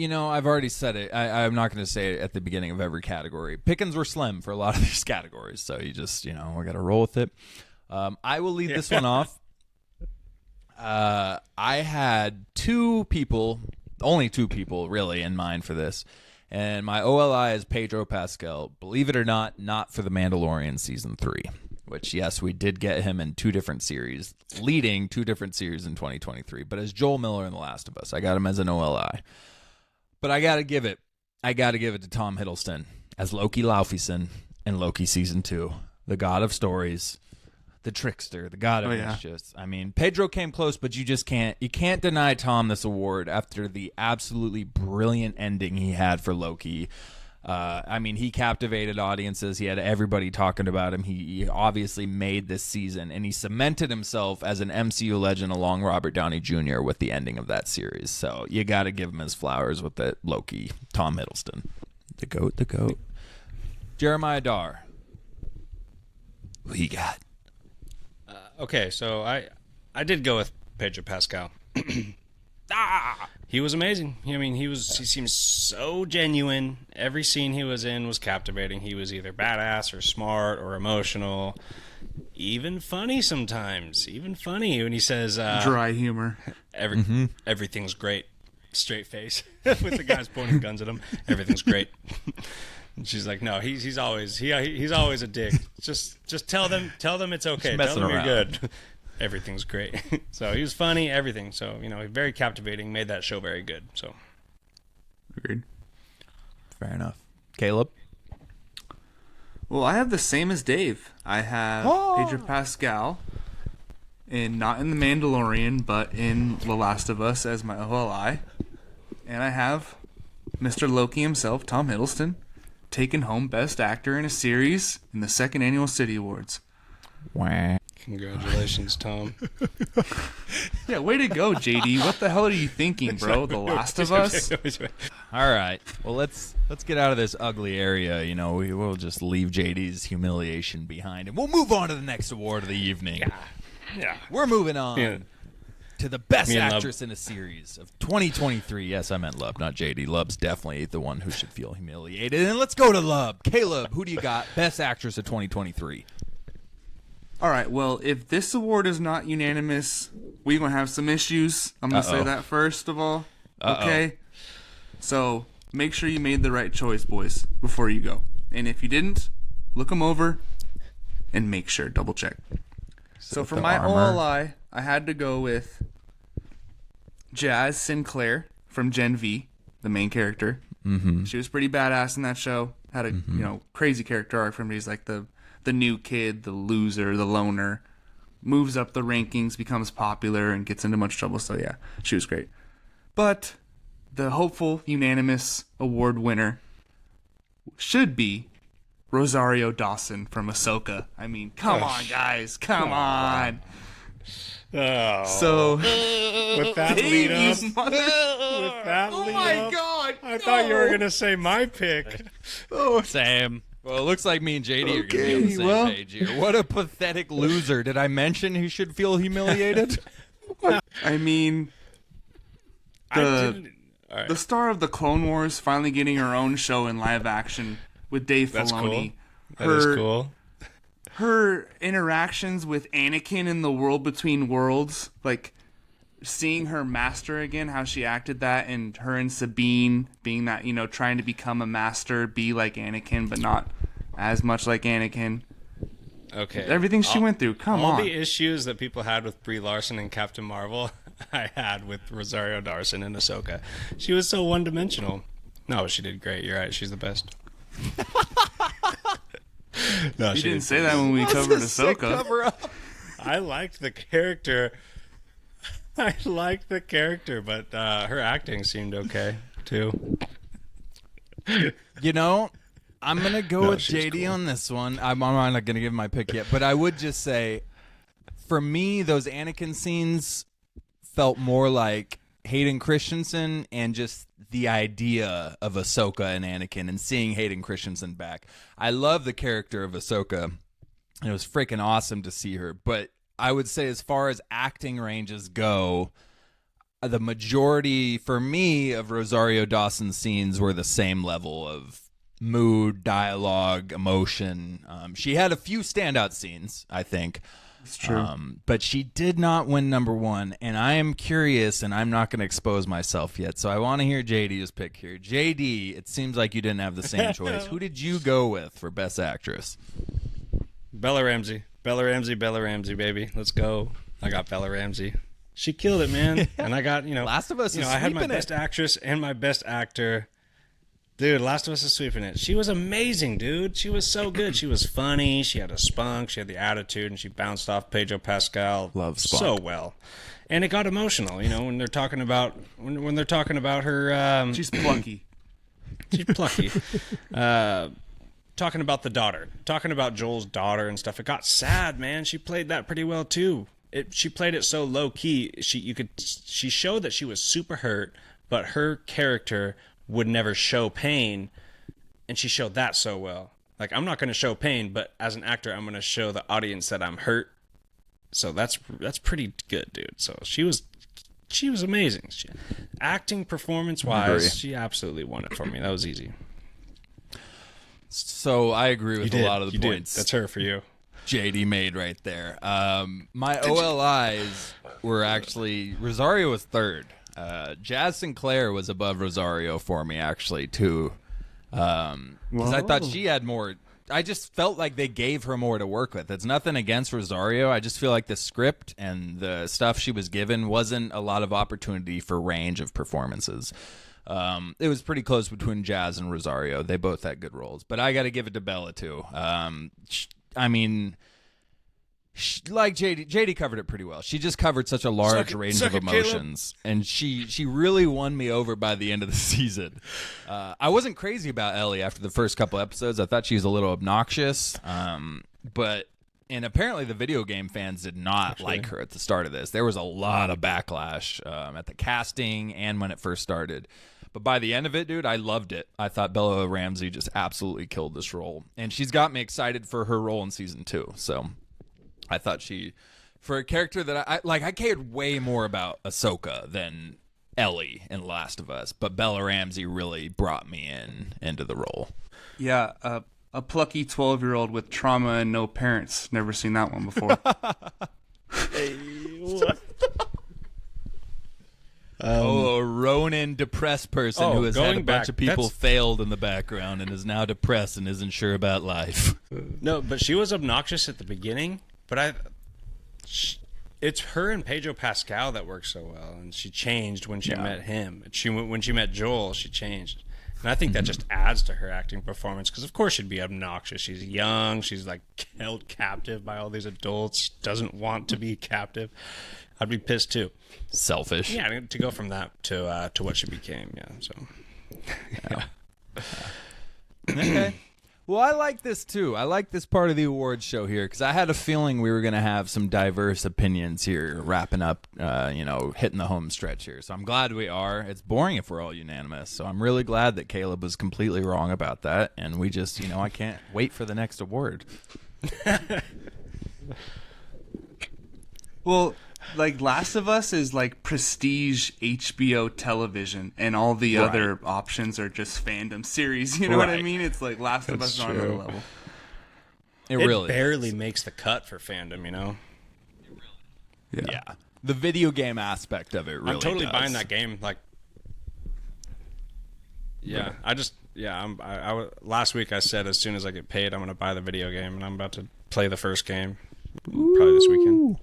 I've already said it. I'm not going to say it at the beginning of every category. Pickings were slim for a lot of these categories, so you just, we got to roll with it. I will lead this one off. I had only two people really in mind for this, and my OLI is Pedro Pascal. Believe it or not for The Mandalorian Season 3, which, yes, we did get him in 2 different series, leading 2 different series in 2023, but as Joel Miller in The Last of Us, I got him as an OLI. But I got to give it to Tom Hiddleston as Loki Laufeyson in Loki Season 2. The god of stories, the trickster, the god of mischief. I mean, Pedro came close, but you can't deny Tom this award after the absolutely brilliant ending he had for Loki. He captivated audiences. He had everybody talking about him. He obviously made this season, and he cemented himself as an MCU legend along Robert Downey Jr. with the ending of that series. So you got to give him his flowers with that Loki, Tom Hiddleston. The GOAT. Jeremiah Darr. Who you got? Okay, so I did go with Pedro Pascal. He was amazing. I mean, he seemed so genuine. Every scene he was in was captivating. He was either badass or smart or emotional, even funny sometimes. Even funny when he says dry humor. Everything's great. Straight face with the guys pointing guns at him. Everything's great. And she's like, no, he's always a dick. Just tell them it's okay. Tell them you're good. Everything's great. So he was funny, everything. So, very captivating, made that show very good. So agreed. Fair enough. Caleb? Well, I have the same as Dave. I have Pedro Pascal, and not in The Mandalorian, but in The Last of Us as my OLI. And I have Mr. Loki himself, Tom Hiddleston, taking home Best Actor in a Series in the second annual Siddie Awards. Wow. Congratulations, Tom. Yeah, way to go, JD. What the hell are you thinking, bro? The Last of Us? All right. Well, let's get out of this ugly area. We'll just leave JD's humiliation behind, and we'll move on to the next award of the evening. Yeah. We're moving on to the Best Me and Actress in a Series of 2023. Yes, I meant Lub, not JD. Lub's definitely the one who should feel humiliated. And let's go to Lub. Caleb, who do you got? Best Actress of 2023. All right, well, if this award is not unanimous, we're going to have some issues. I'm going to say that first of all. Okay? So make sure you made the right choice, boys, before you go. And if you didn't, look them over and make sure. Double check. So for my OLI, I had to go with Jazz Sinclair from Gen V, the main character. Mm-hmm. She was pretty badass in that show. Had a crazy character arc from me. He's like the new kid, the loser, the loner, moves up the rankings, becomes popular, and gets into much trouble. So yeah, she was great. But the hopeful unanimous award winner should be Rosario Dawson from Ahsoka. I mean, come on, guys. Come on. Oh. So, with that lead up, oh my God! I thought you were gonna say my pick. Same. Well, it looks like me and JD are going to be on the same page here. What a pathetic loser. Did I mention he should feel humiliated? I mean, the star of the Clone Wars finally getting her own show in live action with Dave Filoni. That is cool. Her interactions with Anakin in the World Between Worlds, like seeing her master again, how she acted that, and her and Sabine being that, trying to become a master, be like Anakin, but not as much like Anakin. Okay. Everything she went through, come on. All the issues that people had with Brie Larson and Captain Marvel, I had with Rosario Dawson and Ahsoka. She was so one-dimensional. No, she did great. You're right. She's the best. No, you didn't say that when we covered Ahsoka. I liked the character. But her acting seemed okay, too. I'm going to go with JD on this one. I'm not going to give my pick yet, but I would just say, for me, those Anakin scenes felt more like Hayden Christensen and just the idea of Ahsoka and Anakin and seeing Hayden Christensen back. I love the character of Ahsoka. It was freaking awesome to see her, but I would say as far as acting ranges go, the majority, for me, of Rosario Dawson's scenes were the same level of mood, dialogue, emotion. She had a few standout scenes, I think. It's true. But she did not win number one, and I am curious, and I'm not going to expose myself yet, so I want to hear JD's pick here. JD, it seems like you didn't have the same choice. Who did you go with for Best Actress? Bella Ramsey. Bella Ramsey, baby. Let's go. I got Bella Ramsey. She killed it, man. And I got, Last of Us is I had my sweeping Best Actress and my Best Actor. Dude, Last of Us is sweeping it. She was amazing, dude. She was so good. She was funny. She had a spunk. She had the attitude, and she bounced off Pedro Pascal Love spunk. so well. And it got emotional, when they're talking about when they're talking about her. She's plucky. She's plucky. Talking about the daughter, talking about Joel's daughter and stuff. It got sad, man. She played that pretty well too. She played it so low key. She showed that she was super hurt, but her character would never show pain, and she showed that so well. Like, I'm not going to show pain, but as an actor, I'm going to show the audience that I'm hurt, So that's pretty good, dude. So she was amazing. Acting, performance-wise, she absolutely won it for me. That was easy. So I agree with a lot of the points. That's her for you. JD made right there. My OLIs were actually Rosario was third. Jazz Sinclair was above Rosario for me actually too, because I thought she had more. I just felt like they gave her more to work with. It's nothing against Rosario. I just feel like the script and the stuff she was given wasn't a lot of opportunity for range of performances. It was pretty close between Jazz and Rosario. They both had good roles, but I got to give it to Bella too. I mean, like JD covered it pretty well. She just covered such a large range of emotions, and she really won me over by the end of the season. I wasn't crazy about Ellie after the first couple episodes. I thought she was a little obnoxious, but apparently the video game fans did not like her at the start of this. There was a lot of backlash at the casting and when it first started. But by the end of it, dude, I loved it. I thought Bella Ramsey just absolutely killed this role. And she's got me excited for her role in season 2. So I thought for a character that I cared way more about Ahsoka than Ellie in Last of Us. But Bella Ramsey really brought me into the role. Yeah, a plucky 12-year-old with trauma and no parents. Never seen that one before. Hey, what? A Ronin depressed person who has had a bunch of people failed in the background and is now depressed and isn't sure about life. No, but she was obnoxious at the beginning. But it's her and Pedro Pascal that work so well, and she changed when she met him. When she met Joel, she changed, and I think that just adds to her acting performance. Because of course she'd be obnoxious. She's young. She's like held captive by all these adults. Doesn't want to be captive. I'd be pissed too. Selfish. Yeah, to go from that to what she became. Yeah. So. Yeah. Okay. Well, I like this too. I like this part of the awards show here because I had a feeling we were going to have some diverse opinions here, wrapping up, hitting the home stretch here. So I'm glad we are. It's boring if we're all unanimous. So I'm really glad that Caleb was completely wrong about that, and we just, I can't wait for the next award. Well, like Last of Us is like prestige HBO television, and all the other options are just fandom series. You know what I mean? It's like Last of Us is on another level. It really barely makes the cut for fandom, Yeah. The video game aspect of it really I'm totally does. buying that game. Like, yeah, last week I said as soon as I get paid, I'm going to buy the video game, and I'm about to play the first game probably this weekend.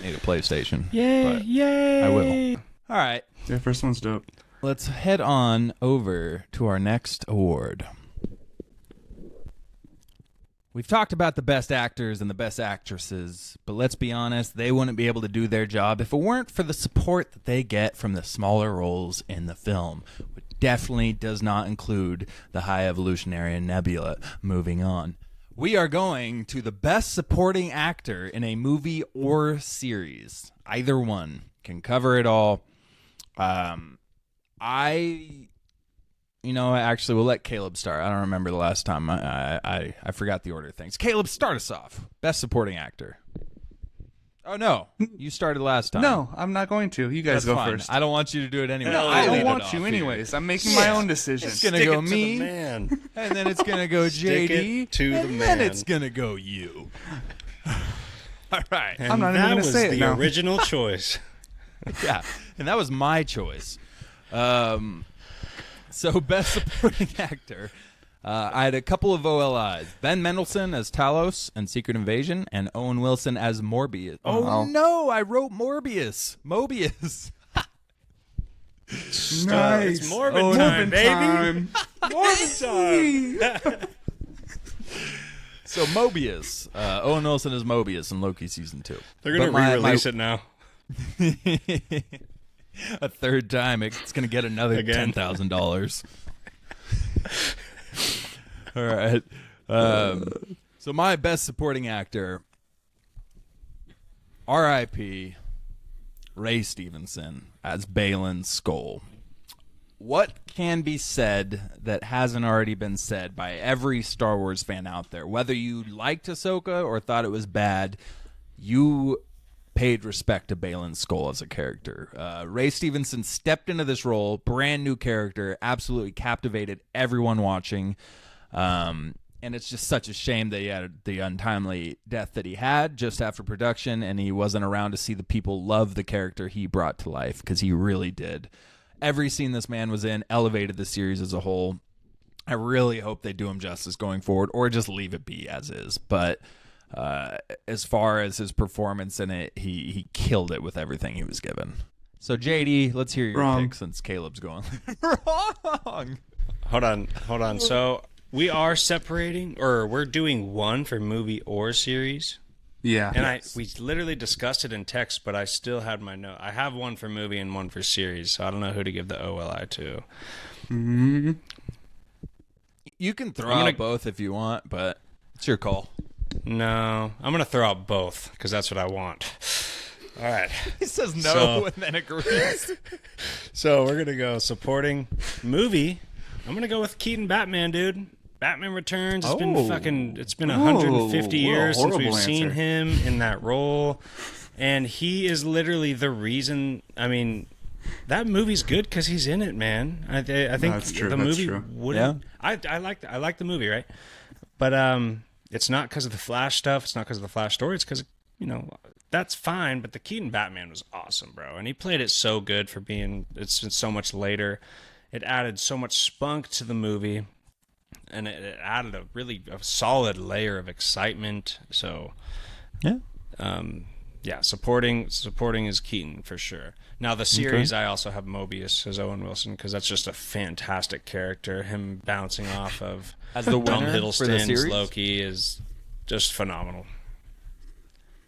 Need a PlayStation. Yay! I will. All right. Yeah, first one's dope. Let's head on over to our next award. We've talked about the best actors and the best actresses, but let's be honest, they wouldn't be able to do their job if it weren't for the support that they get from the smaller roles in the film, which definitely does not include the High Evolutionary and Nebula. Moving on. We are going to the best supporting actor in a movie or series. Either one can cover it all. Actually, we'll let Caleb start. I don't remember the last time. I forgot the order of things. Caleb, start us off. Best supporting actor. Oh, no. You started last time. No, I'm not going to. You guys That's go fine. first. I don't want you to do it anyway. No, I don't want you anyways. I'm making my own decision. It's going to go me, man. and then it's going to go Stick JD, it to the and man. then it's going to go you. All right. I'm not even going to say it now. That was the original choice. Yeah, and that was my choice. So best supporting actor. I had a couple of OLIs. Ben Mendelsohn as Talos in Secret Invasion, and Owen Wilson as Morbius. Oh, no, I wrote Morbius. Mobius. Nice. It's Morbid time, baby. Morbid time. So Mobius. Owen Wilson as Mobius in Loki Season 2. They're going to re-release it now. A third time. It's going to get another $10,000. All right. So my best supporting actor, R.I.P. Ray Stevenson as Balin Skoll. What can be said that hasn't already been said by every Star Wars fan out there? Whether you liked Ahsoka or thought it was bad, you paid respect to Balin Skull as a character. Ray Stevenson stepped into this role, brand new character, absolutely captivated everyone watching. And it's just such a shame that he had the untimely death that he had just after production, and he wasn't around to see the people love the character he brought to life, because he really did. Every scene this man was in elevated the series as a whole. I really hope they do him justice going forward, or just leave it be as is. But as far as his performance in it, he killed it with everything he was given. So JD, let's hear your pick since Caleb's going. Wrong. Hold on. So we are separating, or we're doing one for movie or series. Yeah. And we literally discussed it in text, but I still had my note. I have one for movie and one for series, so I don't know who to give the OLI to. Mm-hmm. You can throw out both if you want, but it's your call. No, I'm going to throw out both because that's what I want. All right. He says no and then agrees. So we're going to go supporting movie. I'm going to go with Keaton Batman, dude. Batman Returns. It's been 150 years since we've seen him in that role. And he is literally the reason. I mean, that movie's good because he's in it, man. I think the movie wouldn't. Yeah. I like the movie, right? But it's not because of the Flash stuff. It's not because of the Flash story. It's because, that's fine. But the Keaton Batman was awesome, bro. And he played it so good for being, it's been so much later. It added so much spunk to the movie. And it added a solid layer of excitement. So, supporting is Keaton for sure. Now, the series, I also have Mobius as Owen Wilson because that's just a fantastic character. Him bouncing off of as the Tom winner for the Hiddleston's series? Loki is just phenomenal.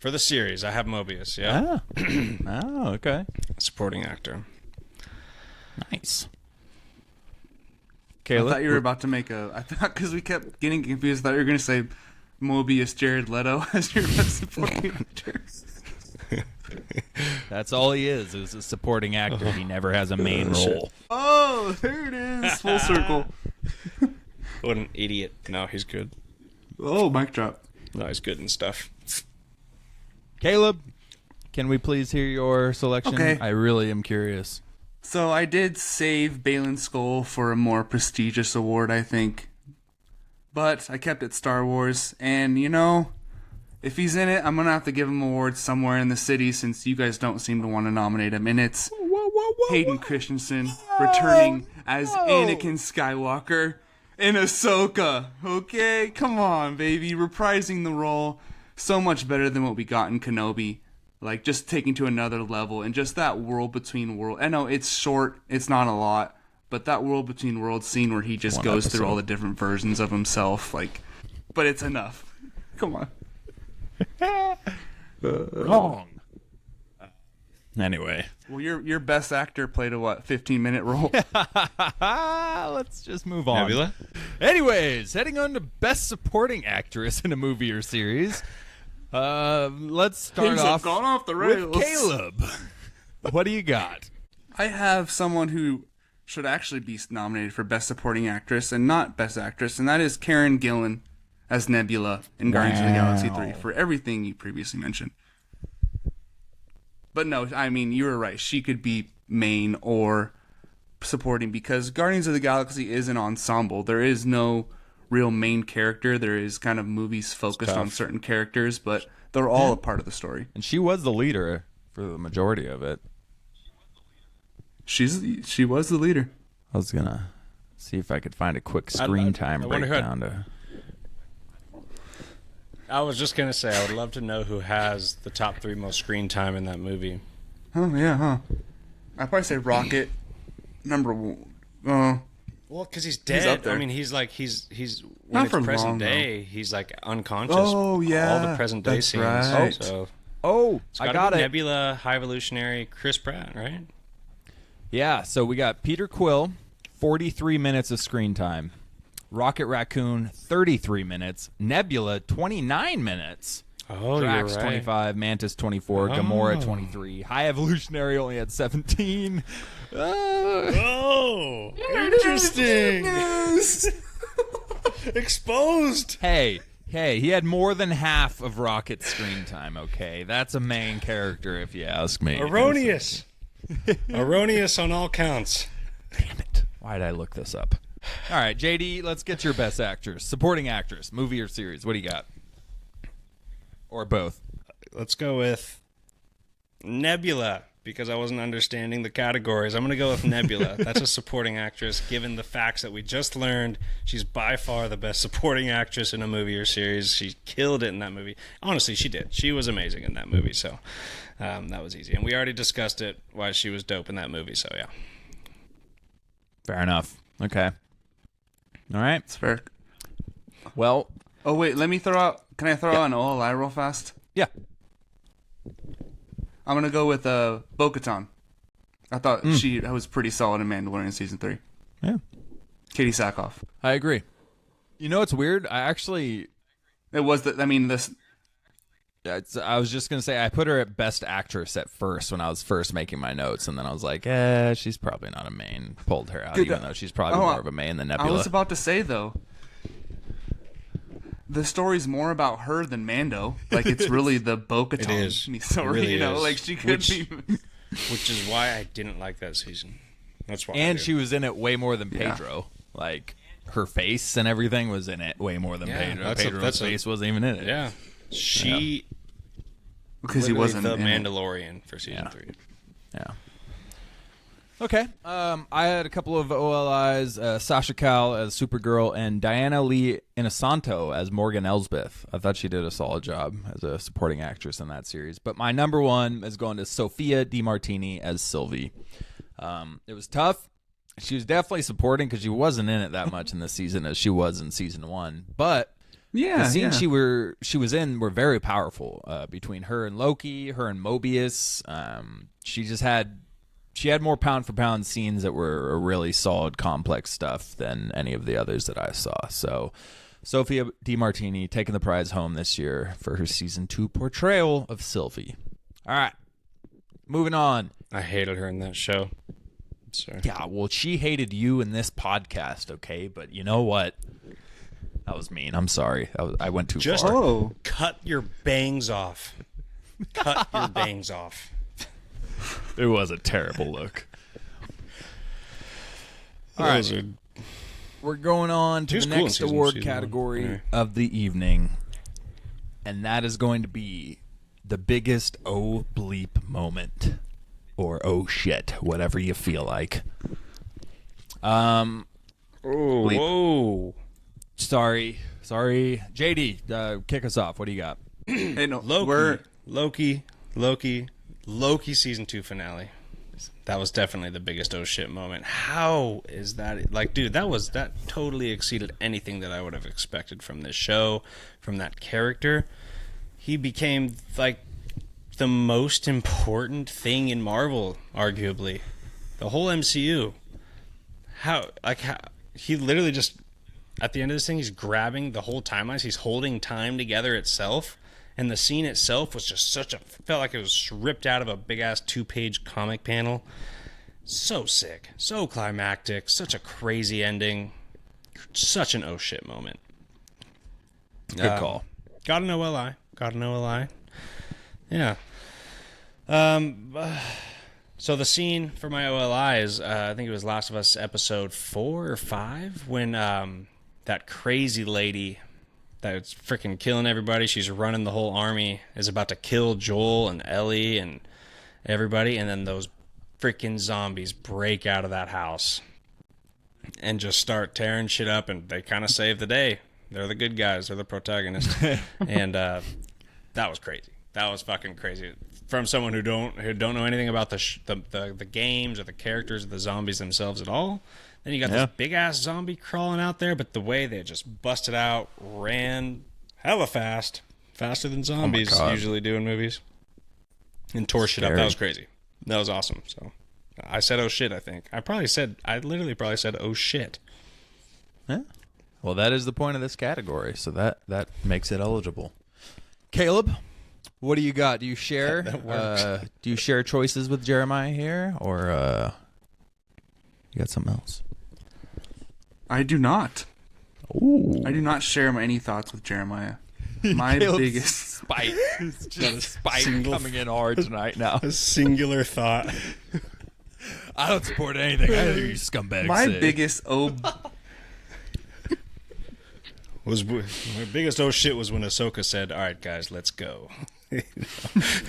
For the series, I have Mobius, yeah. Oh, okay. Supporting actor. Nice. Caleb? I thought you were about to make because we kept getting confused. I thought you were going to say Mobius Jared Leto as your best supporting actor. That's all he is a supporting actor. He never has a main role. Oh, there it is. Full circle. What an idiot. No, he's good. Oh, mic drop. No, he's good and stuff. Caleb, can we please hear your selection? Okay. I really am curious. So I did save Balin Skull for a more prestigious award, I think. But I kept it Star Wars. And, if he's in it, I'm going to have to give him awards somewhere in the city since you guys don't seem to want to nominate him. And it's Hayden Christensen returning as Anakin Skywalker in Ahsoka. Okay? Come on, baby. Reprising the role. So much better than what we got in Kenobi. Like, just taking to another level. And just that world between worlds. I know it's short. It's not a lot. But that world between worlds scene where he just goes through all the different versions of himself. But it's enough. Come on. Wrong. Anyway. Well, your best actor played a 15-minute role? Let's just move on. Nebula? Anyways, heading on to best supporting actress in a movie or series. Let's start Things have gone off the rails. with Caleb. What do you got? I have someone who should actually be nominated for best supporting actress and not best actress, and that is Karen Gillan as Nebula in Guardians of the Galaxy 3 for everything you previously mentioned. But no, I mean, you were right. She could be main or supporting because Guardians of the Galaxy is an ensemble. There is no real main character. There is kind of movies focused on certain characters, but they're all a part of the story. And she was the leader for the majority of it. She was the leader. I was going to see if I could find a quick screen time breakdown. I was just going to say, I would love to know who has the top 3 most screen time in that movie. Oh, yeah, huh? I'd probably say Rocket, number 1. Well, because he's dead. He's up there. I mean, he's when Not it's for present long, day, he's unconscious. Oh, yeah. All the present day That's scenes. right. So I got it. Nebula, High Evolutionary, Chris Pratt, right? Yeah, so we got Peter Quill, 43 minutes of screen time. Rocket Raccoon, 33 minutes. Nebula, 29 minutes. Oh, Drax, you're right. 25. Mantis, 24. Gamora, 23. High Evolutionary only had 17. Oh, interesting. Exposed. Hey, Hey, he had more than half of Rocket's screen time, okay? That's a main character, if you ask me. Erroneous. Erroneous on all counts. Damn it. Why did I look this up? All right, JD, let's get your best actress. Supporting actress, movie or series. What do you got? Or both. Let's go with Nebula, because I wasn't understanding the categories. I'm going to go with Nebula. That's a supporting actress. Given the facts that we just learned, she's by far the best supporting actress in a movie or series. She killed it in that movie. Honestly, she did. She was amazing in that movie, so that was easy. And we already discussed it, why she was dope in that movie, so yeah. Fair enough. Okay. All right. It's fair. Well. Oh, wait, let me throw out... Can I throw out an OLI real fast? Yeah. I'm going to go with Bo-Katan. I thought she was pretty solid in Mandalorian Season 3. Yeah. Katie Sackhoff. I agree. You know what's weird? I actually... It was I was just going to say, I put her at Best Actress at first when I was first making my notes, and then I was like, she's probably not a main. Pulled her out, even though she's probably more of a main than Nebula. I was about to say, though, the story's more about her than Mando. Like, it's really the Bo-Katan story, really you know? is. Like, she could be... Which is why I didn't like that season. That's why. And she was in it way more than Pedro. Like, her face and everything was in it way more than Pedro. Pedro's face wasn't even in it. Yeah. She... Because he wasn't the in Mandalorian for season 3. Yeah. Okay. I had a couple of OLIs, Sasha Calle as Supergirl and Diana Lee Inosanto as Morgan Elsbeth. I thought she did a solid job as a supporting actress in that series. But my number one is going to Sophia DiMartini as Sylvie. It was tough. She was definitely supporting because she wasn't in it that much in this season as she was in season 1. But the scenes she was in were very powerful. Between her and Loki, her and Mobius, she had more pound for pound scenes that were really solid, complex stuff than any of the others that I saw. So, Sophia DiMartini taking the prize home this year for her season 2 portrayal of Sylvie. All right, moving on. I hated her in that show. Sorry. Yeah, well, she hated you in this podcast, okay? But you know what? That was mean. I'm sorry. I went too far. Cut your bangs off. Cut your bangs off. It was a terrible look. All right. We're going on to the next award category of the evening. And that is going to be the biggest oh bleep moment. Or oh shit, whatever you feel like. Whoa. Sorry. JD, kick us off. What do you got? Hey, no, Loki season 2 finale. That was definitely the biggest oh shit moment. How is that? Like, dude, that totally exceeded anything that I would have expected from this show, from that character. He became like the most important thing in Marvel, arguably. The whole MCU. How he literally just, at the end of this thing, he's grabbing the whole timelines. He's holding time together itself. And the scene itself was just felt like it was ripped out of a big-ass 2-page comic panel. So sick. So climactic. Such a crazy ending. Such an oh shit moment. Good call. Got an OLI. Yeah. So the scene for my OLI is, I think it was Last of Us episode 4 or 5, when that crazy lady that's freaking killing everybody, she's running the whole army, is about to kill Joel and Ellie and everybody, and then those freaking zombies break out of that house and just start tearing shit up, and they kind of save the day. They're the good guys. They're the protagonists. And that was crazy. That was fucking crazy. From someone who don't know anything about the games or the characters or the zombies themselves at all. Then you got this big-ass zombie crawling out there, but the way they just busted out, ran hella fast. Faster than zombies usually do in movies. And tore shit up. That was crazy. That was awesome. So I said, oh shit, I think. I literally probably said, oh shit. Yeah. Well, that is the point of this category, so that makes it eligible. Caleb, what do you got? Do you share? Do you share choices with Jeremiah here, or you got something else? I do not. I do not share any thoughts with Jeremiah. My Caleb's biggest spite. It's just spite coming in hard tonight now. A singular thought. I don't support anything either, you scumbags. my say. biggest My biggest oh shit was when Ahsoka said, "All right, guys, let's go." and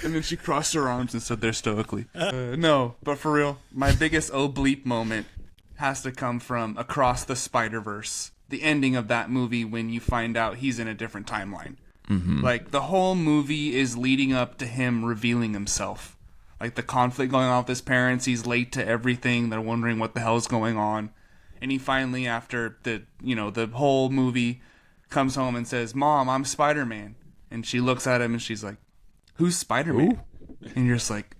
then she crossed her arms and stood there stoically. No, but for real, my biggest oh bleep moment has to come from Across the Spider-Verse. The ending of that movie when you find out he's in a different timeline. Like, the whole movie is leading up to him revealing himself. Like, the conflict going on with his parents, he's late to everything, they're wondering what the hell's going on. And he finally, after the whole movie, comes home and says, "Mom, I'm Spider-Man." And she looks at him and she's like, "Who's Spider-Man?" And you're just like,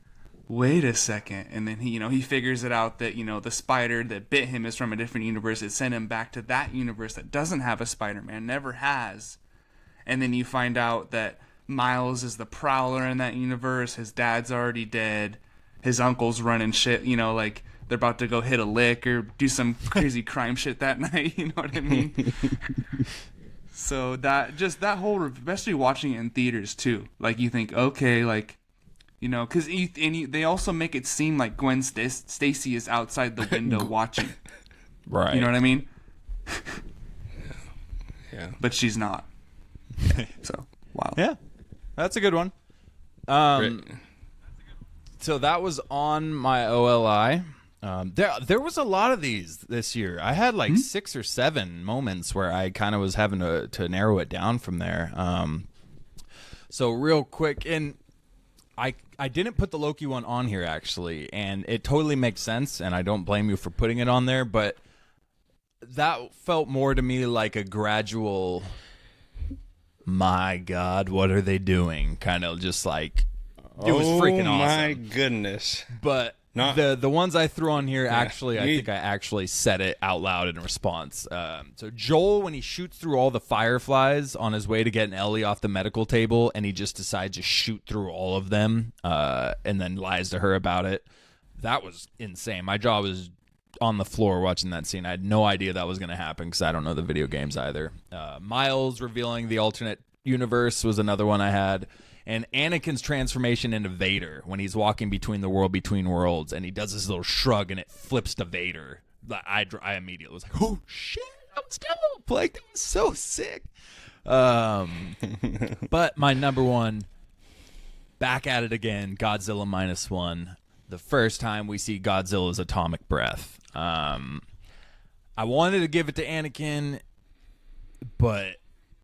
wait a second. And then he figures it out that, the spider that bit him is from a different universe. It sent him back to that universe that doesn't have a Spider-Man, never has. And then you find out that Miles is the Prowler in that universe. His dad's already dead. His uncle's running shit, like they're about to go hit a lick or do some crazy crime shit that night. You know what I mean? So that whole, especially watching it in theaters too, like you think, okay, like, because they also make it seem like Gwen Stacy is outside the window watching. Right. You know what I mean? Yeah. But she's not. So, wow. Yeah, that's a good one. So that was on my OLI. There was a lot of these this year. I had like 6 or 7 moments where I kind of was having to narrow it down from there. So real quick, and I didn't put the Loki one on here actually, and it totally makes sense, and I don't blame you for putting it on there, but that felt more to me like a gradual, my God, what are they doing? Kind of just like, it was freaking awesome. Oh my goodness. But the ones I threw on here, actually, I think I actually said it out loud in response. So Joel, when he shoots through all the fireflies on his way to getting Ellie off the medical table, and he just decides to shoot through all of them, and then lies to her about it, that was insane. My jaw was on the floor watching that scene. I had no idea that was going to happen because I don't know the video games either. Miles revealing the alternate universe was another one I had. And Anakin's transformation into Vader when he's walking between the world between worlds, and he does this little shrug and it flips to Vader. I immediately was like, oh shit, that was dope. Like, that was so sick. But my number one, back at it again, Godzilla -1. The first time we see Godzilla's atomic breath. I wanted to give it to Anakin, but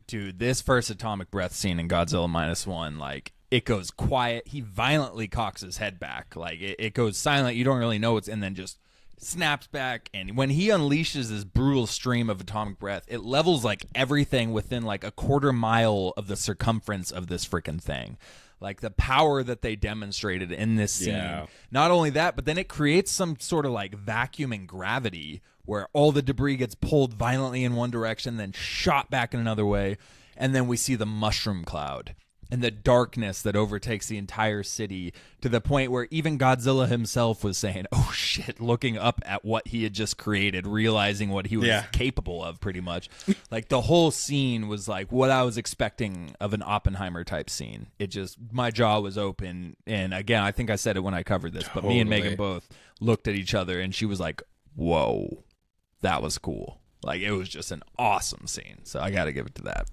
dude, this first atomic breath scene in Godzilla -1, like, it goes quiet. He violently cocks his head back. Like, it goes silent. You don't really know what's, and then just snaps back. And when he unleashes this brutal stream of atomic breath, it levels, like, everything within, like, a quarter mile of the circumference of this freaking thing. Like, the power that they demonstrated in this scene. Yeah. Not only that, but then it creates some sort of, like, vacuum and gravity where all the debris gets pulled violently in one direction, then shot back in another way, and then we see the mushroom cloud and the darkness that overtakes the entire city, to the point where even Godzilla himself was saying, oh shit, looking up at what he had just created, realizing what he was capable of, pretty much. Like, the whole scene was like what I was expecting of an Oppenheimer type scene. It just, my jaw was open, and again, I think I said it when I covered this, but me and Megan both looked at each other, and she was like, whoa. That was cool. Like, it was just an awesome scene. So I got to give it to that.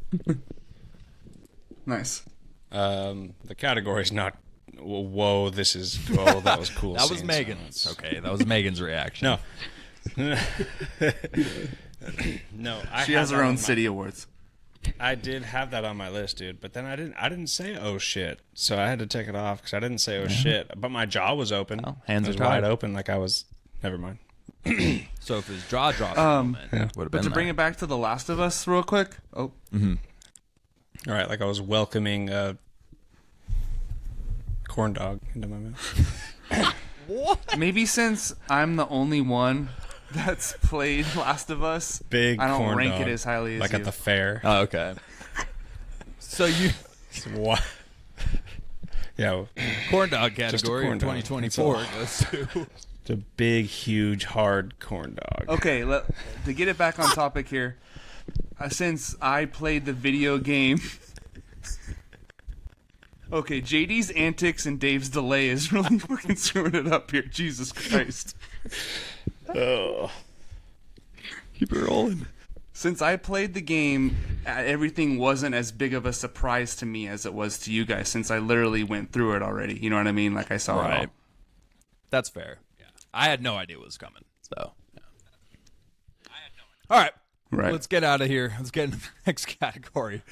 Nice. The category's not, whoa, that was cool. That was Megan's. Okay, that was Megan's reaction. No. No, she has her own Siddie Awards. I did have that on my list, dude, but then I didn't say oh shit, so I had to take it off because I didn't say oh shit, but my jaw was open. Well, hands was are tied. wide open, like I was. Never mind. So if his jaw dropped moment, would have been. But to bring it back to The Last of Us real quick. Oh. Mm-hmm. All right, like I was welcoming a corn dog into my mouth. What? Maybe since I'm the only one that's played Last of Us, I don't rank it as highly as like you. at the fair. Oh, okay. So you what? Yeah, corn dog category in 2024 goes to It's a big, huge, hard corn dog. Okay, to get it back on topic here, since I played the video game. Okay, JD's antics and Dave's delay is really fucking screwing it up here. Jesus Christ. Oh. Keep it rolling. Since I played the game, everything wasn't as big of a surprise to me as it was to you guys, since I literally went through it already. You know what I mean? Like, I saw it all. That's fair. Yeah. I had no idea what was coming. So, yeah. All right. Let's get out of here. Let's get into the next category.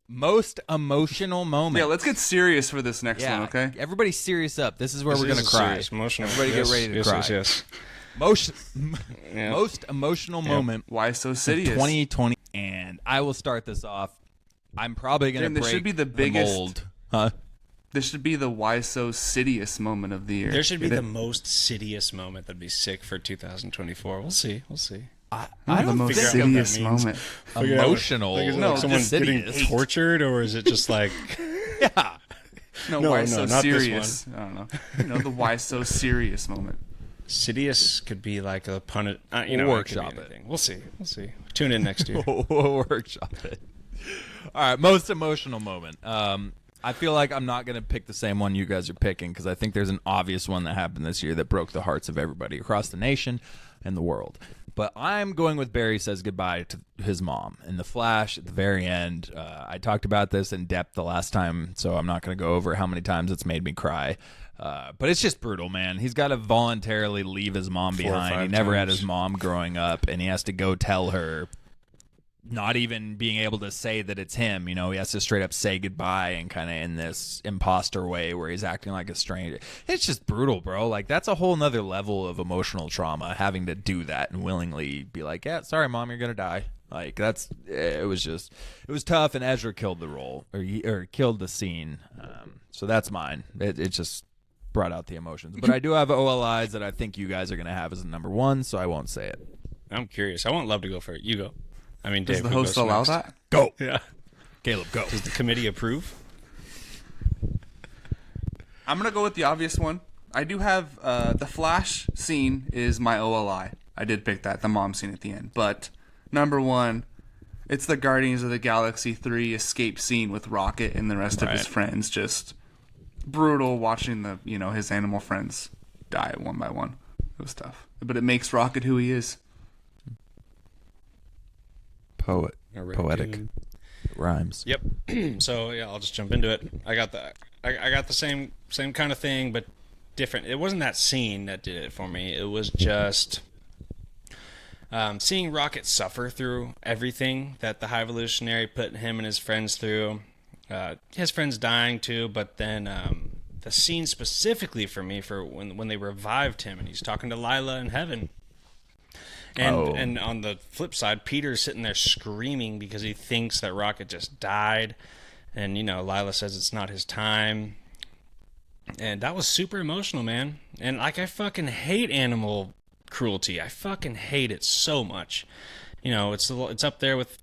Most emotional moment. Yeah, let's get serious for this next one, okay? Everybody serious up. This is where we're going to cry. Emotional. Everybody get ready to cry. Yes. Most emotional moment. Why so Sidious? 2020. And I will start this off. I'm probably going to break this should be the biggest mold. Huh? This should be the why so Sidious moment of the year. There should be the most Sidious moment that'd be sick for 2024. We'll see. I don't the most think Sidious moment. Emotional. Like, is it No, like someone just getting Sidious. tortured, or is it just like... Yeah. No, why so serious? I don't know. The why so serious moment. Sidious could be like a pun. We'll workshop it. We'll see. Tune in next year. We'll workshop it. All right, most emotional moment. I feel like I'm not going to pick the same one you guys are picking because I think there's an obvious one that happened this year that broke the hearts of everybody across the nation and the world. But I'm going with Barry says goodbye to his mom in the Flash at the very end. I talked about this in depth the last time, so I'm not going to go over how many times it's made me cry. But it's just brutal, man. He's got to voluntarily leave his mom 4 or 5 behind. He never had times. his mom growing up, and he has to go tell her, not even being able to say that it's him. He has to straight up say goodbye and kind of in this imposter way where he's acting like a stranger. It's just brutal, bro. Like, that's a whole nother level of emotional trauma, having to do that and willingly be like, yeah, sorry, mom, you're going to die. Like, it was tough, and Ezra killed the role, or killed the scene. So that's mine. It just brought out the emotions. But I do have OLIs that I think you guys are going to have as a number one, so I won't say it. I'm curious. I want Love to go for it. You go. I mean, Dave, Does the who host goes allow next? that? Go. Yeah. Caleb, go. Does the committee approve? I'm going to go with the obvious one. I do have the Flash scene is my OLI. I did pick that, the mom scene at the end. But number one, it's the Guardians of the Galaxy 3 escape scene with Rocket and the rest of his friends. Just brutal watching his animal friends die one by one. It was tough. But it makes Rocket who he is. Poetic. It rhymes. Yep. So yeah, I'll just jump into it. I got the same kind of thing, but different. It wasn't that scene that did it for me. It was just seeing Rocket suffer through everything that the High Evolutionary put him and his friends through. His friends dying too, but then the scene specifically for me for when they revived him and he's talking to Lila in heaven. And on the flip side, Peter's sitting there screaming because he thinks that Rocket just died. And, Lila says it's not his time. And that was super emotional, man. And, I fucking hate animal cruelty. I fucking hate it so much. It's up there with,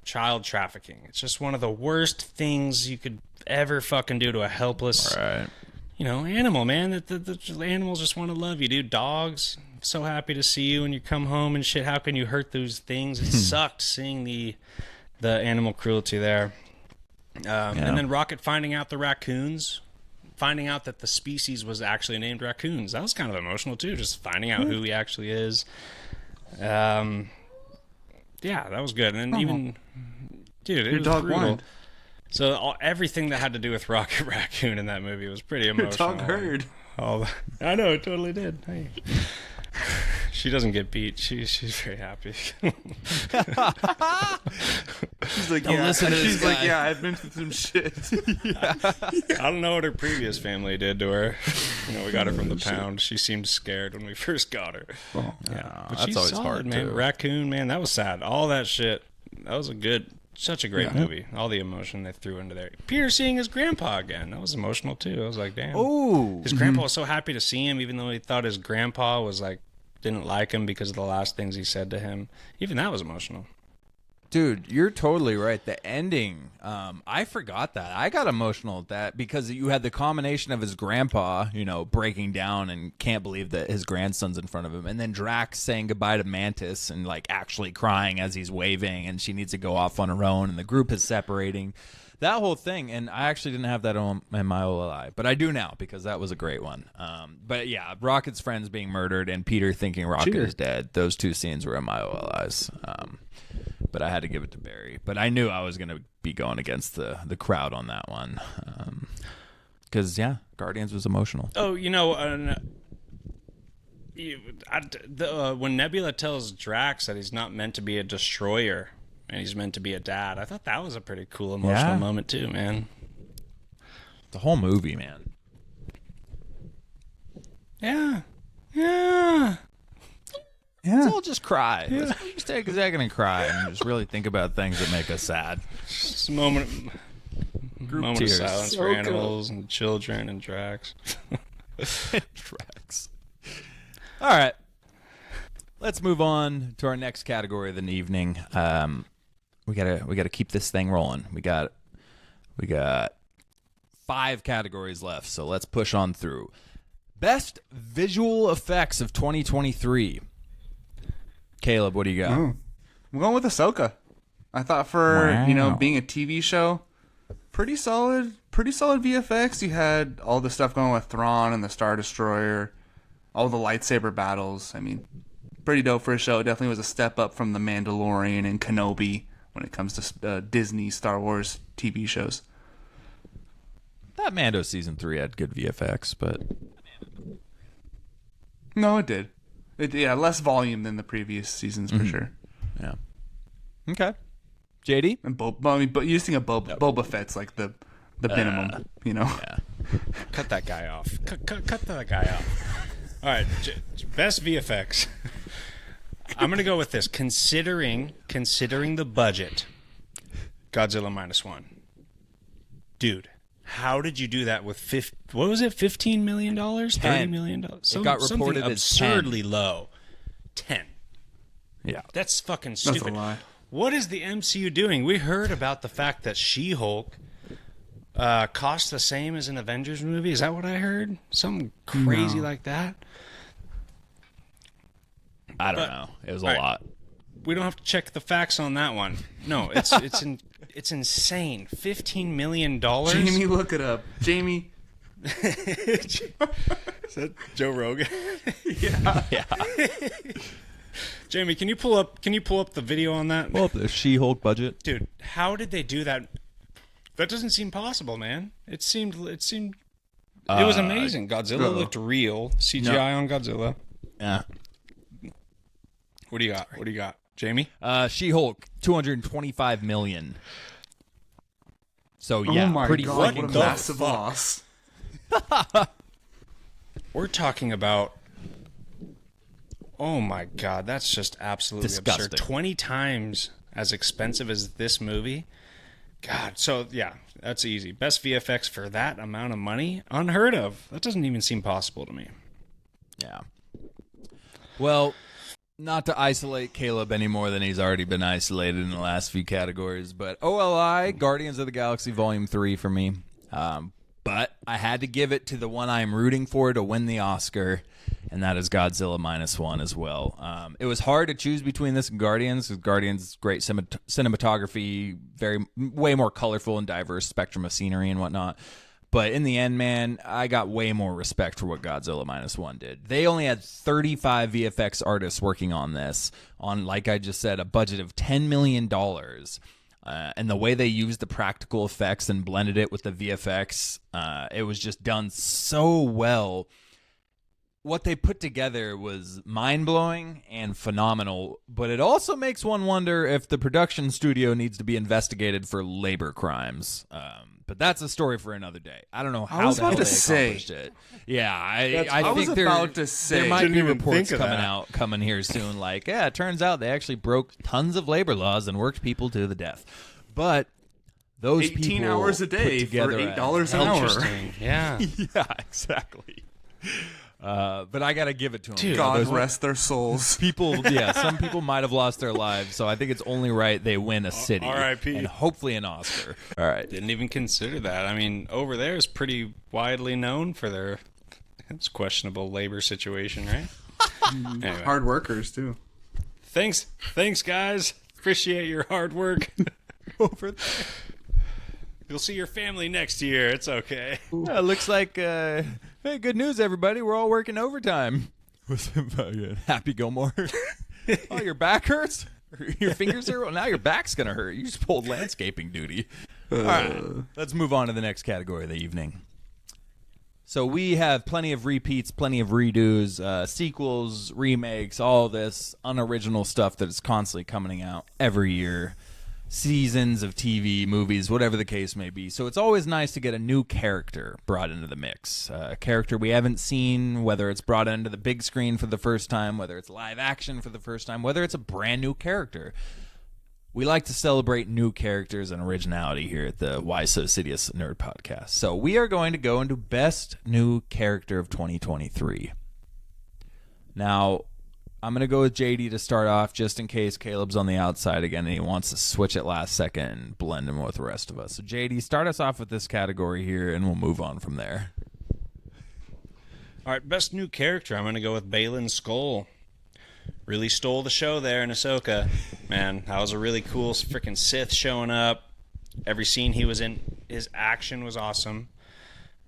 child trafficking. It's just one of the worst things you could ever fucking do to a helpless, animal, man. The animals just want to love you, dude. Dogs, so happy to see you when you come home and shit. How can you hurt those things? It sucked seeing the animal cruelty there. And then Rocket finding out the raccoons, finding out that the species was actually named raccoons. That was kind of emotional too, just finding out who he actually is. Yeah, that was good. And then even, dude, it was brutal. Won. So everything that had to do with Rocket Raccoon in that movie was pretty emotional. Your dog heard. I know, it totally did. Hey. She doesn't get beat. She's very happy. She's like, yeah, I've been through some shit. I don't know what her previous family did to her. We got her from the pound. She seemed scared when we first got her. Well, yeah, but that's she's always solid, hard, man. too. Raccoon, man, that was sad. All that shit. That was such a great movie. All the emotion they threw into there. Peter seeing his grandpa again. That was emotional too. I was like, damn. Oh, his grandpa was so happy to see him, even though he thought his grandpa was like, didn't like him because of the last things he said to him. Even that was emotional. Dude, you're totally right. The ending, I forgot that. I got emotional at that because you had the combination of his grandpa, breaking down and can't believe that his grandson's in front of him, and then Drax saying goodbye to Mantis and like actually crying as he's waving, and she needs to go off on her own, and the group is separating. That whole thing, and I actually didn't have that in my OLI, but I do now because that was a great one. But yeah, Rocket's friends being murdered and Peter thinking Rocket is dead. Those two scenes were in my OLIs. But I had to give it to Barry. But I knew I was going to be going against the crowd on that one. Because, Guardians was emotional. Oh, when Nebula tells Drax that he's not meant to be a destroyer and he's meant to be a dad, I thought that was a pretty cool emotional moment too, man. The whole movie, man. Yeah. Let's all just cry. Let's just take a second and cry and just really think about things that make us sad. Just a moment of tears. silence for animals and children and Drax. Drax. All right. Let's move on to our next category of the evening. We gotta keep this thing rolling. We got 5 categories left, so let's push on through. Best visual effects of 2023. Caleb, what do you got? I'm going with Ahsoka. I thought for being a TV show, pretty solid VFX. You had all the stuff going with Thrawn and the Star Destroyer, all the lightsaber battles. I mean, pretty dope for a show. It definitely was a step up from The Mandalorian and Kenobi when it comes to Disney Star Wars TV shows. That Mando season 3 had good VFX, but no, it did. Less volume than the previous seasons for sure. Yeah. Okay. JD? And but you think of Boba Fett's like the minimum, Yeah. Cut that guy off. Cut that guy off. All right, best VFX. I'm gonna go with this. Considering the budget, Godzilla -1. Dude, how did you do that with $15 million? $30 million? It got reported as absurdly low. 10. Yeah. That's fucking stupid. That's a lie. What is the MCU doing? We heard about the fact that She-Hulk cost the same as an Avengers movie. Is that what I heard? Something crazy like that? I don't know. It was a lot. We don't have to check the facts on that one. No, it's insane. $15 million. Jamie, look it up. Jamie. Is that Joe Rogan? Yeah. Jamie, can you pull up the video on that? Well, the She-Hulk budget. Dude, how did they do that? That doesn't seem possible, man. It was amazing. Godzilla looked real. CGI on Godzilla. Yeah. What do you got? Jamie? She-Hulk, $225 million. So Oh my pretty God, fucking what a close. massive loss. We're talking about. Oh my God, that's just absolutely Disgusting. absurd. 20 times as expensive as this movie. God, so yeah, that's easy. Best VFX for that amount of money? Unheard of. That doesn't even seem possible to me. Yeah. Well, not to isolate Caleb any more than he's already been isolated in the last few categories, but OLI, Guardians of the Galaxy Volume 3 for me. But I had to give it to the one I'm rooting for to win the Oscar, and that is Godzilla -1 as well. It was hard to choose between this and Guardians, because Guardians, great cinematography, way more colorful and diverse spectrum of scenery and whatnot. But in the end, man, I got way more respect for what Godzilla -1 did. They only had 35 VFX artists working on this, on, like I just said, a budget of $10 million. And the way they used the practical effects and blended it with the VFX, it was just done so well. What they put together was mind-blowing and phenomenal, but it also makes one wonder if the production studio needs to be investigated for labor crimes. But that's a story for another day. I don't know how the hell they accomplished it. Yeah, I think there might be reports coming here soon. Like, yeah, it turns out they actually broke tons of labor laws and worked people to the death. But those 18 people hours a day put together for $8 an hour. Interesting. Yeah. Yeah, exactly. But I got to give it to him. Dude, God rest their souls. Some people might have lost their lives, so I think it's only right they win a city. R.I.P. And hopefully an Oscar. All right. Didn't even consider that. I mean, over there is pretty widely known for their it's questionable labor situation, right? Anyway. Hard workers, too. Thanks, guys. Appreciate your hard work over there. You'll see your family next year. It's okay. Yeah, looks like, hey, good news, everybody. We're all working overtime. Happy Gilmore. Oh, your back hurts? Your fingers hurt? Well, now your back's going to hurt. You just pulled landscaping duty. All right, let's move on to the next category of the evening. So we have plenty of repeats, plenty of redos, sequels, remakes, all this unoriginal stuff that is constantly coming out every year. Seasons of TV, movies, whatever the case may be. So it's always nice to get a new character brought into the mix. A character we haven't seen, whether it's brought into the big screen for the first time, whether it's live action for the first time, whether it's a brand new character. We like to celebrate new characters and originality here at the Why So Sidious Nerd Podcast. So we are going to go into Best New Character of 2023. Now, I'm going to go with JD to start off just in case Caleb's on the outside again and he wants to switch it last second and blend him with the rest of us. So JD, start us off with this category here and we'll move on from there. All right, best new character. I'm going to go with Balin Skull. Really stole the show there in Ahsoka. Man, that was a really cool freaking Sith showing up. Every scene he was in, his action was awesome.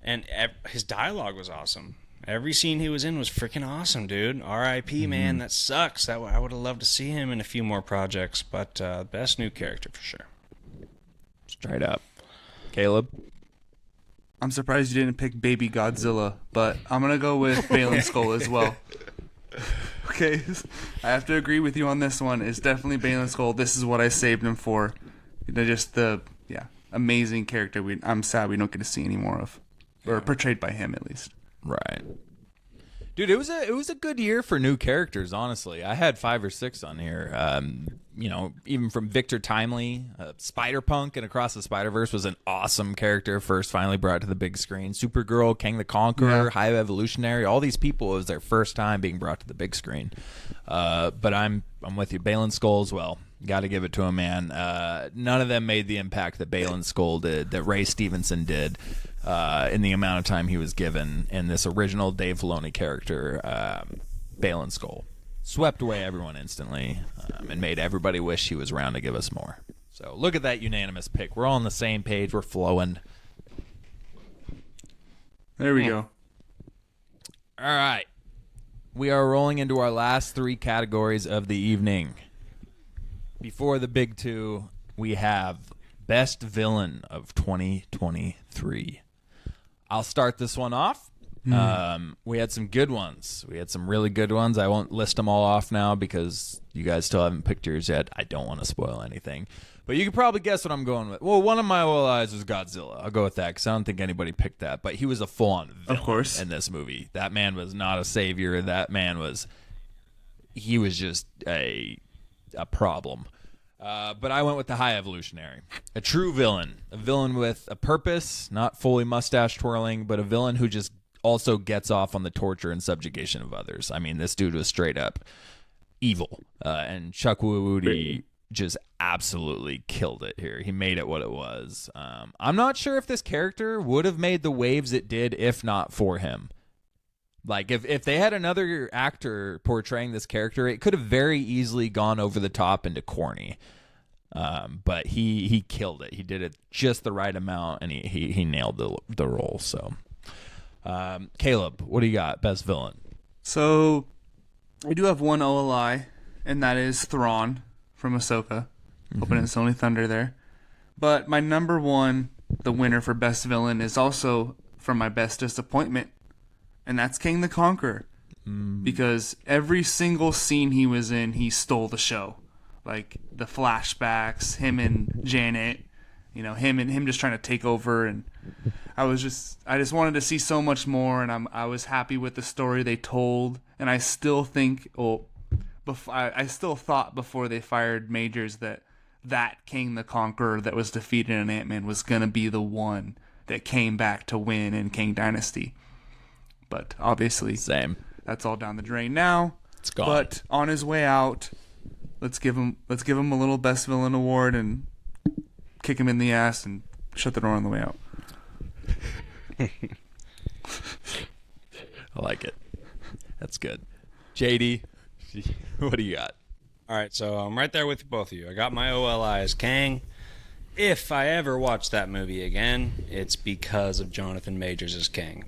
And his dialogue was awesome. Every scene he was in was freaking awesome, dude. R.I.P., man. That sucks. I would have loved to see him in a few more projects, but best new character for sure. Straight up. Caleb? I'm surprised you didn't pick Baby Godzilla, but I'm going to go with Balin Skull as well. Okay, I have to agree with you on this one. It's definitely Balin Skull. This is what I saved him for. Just the amazing character I'm sad we don't get to see any more of. Or portrayed by him, at least. Right. Dude, it was a good year for new characters, honestly. I had 5 or 6 on here. Even from Victor Timely, Spider-Punk and Across the Spider-Verse was an awesome character first finally brought to the big screen. Supergirl, Kang the Conqueror, High Evolutionary, all these people, it was their first time being brought to the big screen. But I'm with you. Balin Skull as well. Got to give it to him, man. None of them made the impact that Balin Skull did, that Ray Stevenson did. In the amount of time he was given in this original Dave Filoni character, Balin Skull. Swept away everyone instantly and made everybody wish he was around to give us more. So look at that unanimous pick. We're all on the same page. We're flowing. There we go. All right. We are rolling into our last 3 categories of the evening. Before the big 2, we have Best Villain of 2023. I'll start this one off. We had some good ones. We had some really good ones. I won't list them all off now because you guys still haven't picked yours yet. I don't want to spoil anything. But you can probably guess what I'm going with. Well, one of my old eyes was Godzilla. I'll go with that because I don't think anybody picked that. But he was a full-on villain, of course, in this movie. That man was not a savior. That man was... He was just a problem. But I went with the High Evolutionary. A true villain. A villain with a purpose, not fully mustache twirling, but a villain who just also gets off on the torture and subjugation of others. I mean, this dude was straight up evil. And Chuck Woody just absolutely killed it here. He made it what it was. I'm not sure if this character would have made the waves it did if not for him. Like, if they had another actor portraying this character, it could have very easily gone over the top into corny. But he killed it. He did it just the right amount, and he nailed the role. So, Caleb, what do you got? Best villain. So, I do have one OLI, and that is Thrawn from Ahsoka. Hoping it's only Thunder there. But my number one, the winner for best villain, is also from my best disappointment. And that's Kang the Conqueror. Because every single scene he was in, he stole the show. Like, the flashbacks, him and Janet, him just trying to take over. And I just wanted to see so much more, and I was happy with the story they told. And I still think, I still thought before they fired Majors that Kang the Conqueror that was defeated in Ant-Man was going to be the one that came back to win in Kang Dynasty. But obviously, Same. that's all down the drain now. It's gone. But on his way out, let's give him a little Best Villain award and kick him in the ass and shut the door on the way out. I like it. That's good. JD, what do you got? All right, so I'm right there with both of you. I got my OLI as Kang. If I ever watch that movie again, it's because of Jonathan Majors as Kang.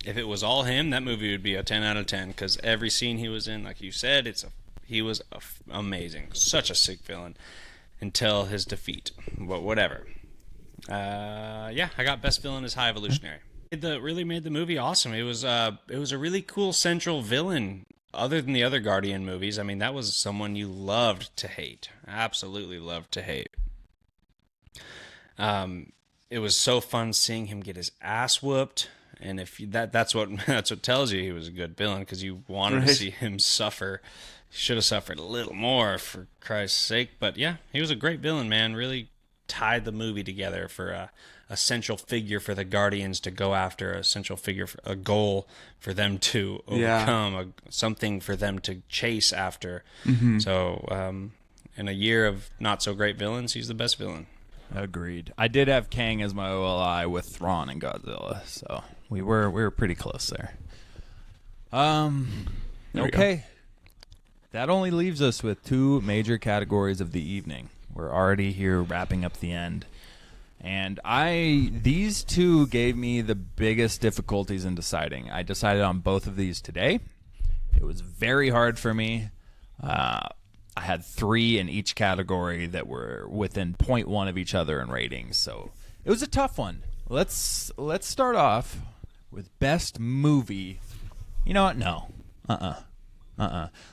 If it was all him, that movie would be a 10 out of 10 because every scene he was in, like you said, he was amazing. Such a sick villain until his defeat. But whatever. Yeah, I got Best Villain as High Evolutionary. It really made the movie awesome. It was a really cool central villain. Other than the other Guardian movies, I mean, that was someone you loved to hate. Absolutely loved to hate. It was so fun seeing him get his ass whooped, and if that's what tells you he was a good villain because you wanted to see him suffer. He should have suffered a little more for Christ's sake. But yeah, he was a great villain, man. Really tied the movie together for a central figure for the Guardians to go after, a central figure, for a goal for them to overcome, something for them to chase after. Mm-hmm. So, in a year of not so great villains, he's the best villain. Agreed. I did have Kang as my OLI with Thrawn and Godzilla, so we were pretty close there. Okay. That only leaves us with two major categories of the evening. We're already here wrapping up the end. And these two gave me the biggest difficulties in deciding. I decided on both of these today. It was very hard for me. I had 3 in each category that were within 0.1 of each other in ratings, so it was a tough one. Let's start off with best movie. You know what? No.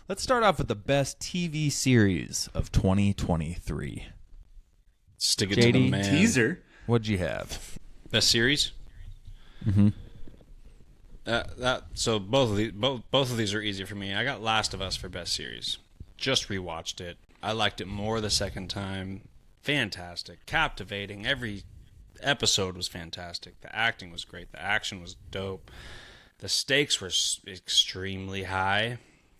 Let's start off with the best TV series of 2023. Stick it JD, to the man. Teaser. What'd you have? Best series. Mm-hmm. So both of these are easy for me. I got Last of Us for best series. Just rewatched it. I liked it more the second time. Fantastic, captivating. Every episode was fantastic. The acting was great. The action was dope. The stakes were extremely high.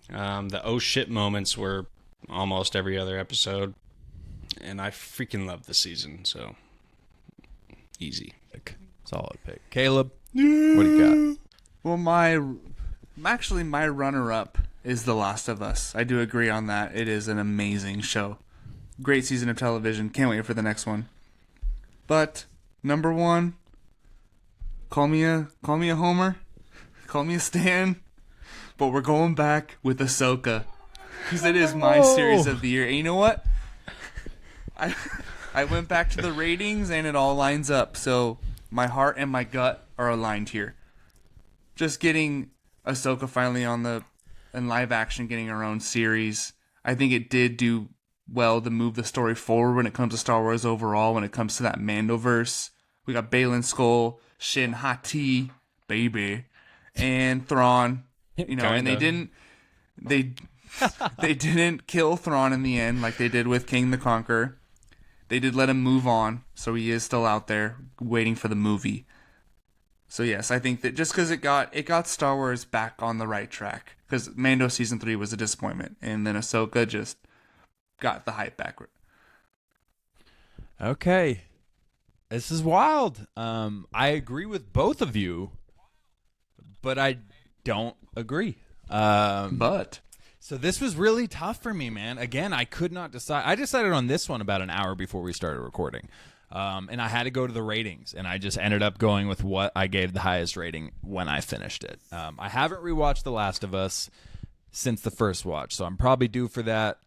The oh shit moments were almost every other episode. And I freaking love the season, so easy. Solid pick. Caleb, what do you got? Well, my runner-up is The Last of Us. I do agree on that. It is an amazing show. Great season of television. Can't wait for the next one. But number 1, call me a homer, call me a Stan, but we're going back with Ahsoka because it is my series of the year. And you know what? I went back to the ratings and it all lines up. So my heart and my gut are aligned here. Just getting Ahsoka finally in live action, getting her own series. I think it did do well to move the story forward when it comes to Star Wars overall. When it comes to that Mandoverse, we got Baylan Skoll, Shin Hati, baby, and Thrawn. You know, and they didn't kill Thrawn in the end like they did with King the Conqueror. They did let him move on, so he is still out there waiting for the movie. So yes, I think that just because it got Star Wars back on the right track, because Mando season 3 was a disappointment, and then Ahsoka just got the hype back. Okay, this is wild. I agree with both of you, but I don't agree. So this was really tough for me, man. Again, I could not decide. I decided on this one about an hour before we started recording. And I had to go to the ratings, and I just ended up going with what I gave the highest rating when I finished it. I haven't rewatched The Last of Us since the first watch, so I'm probably due for that.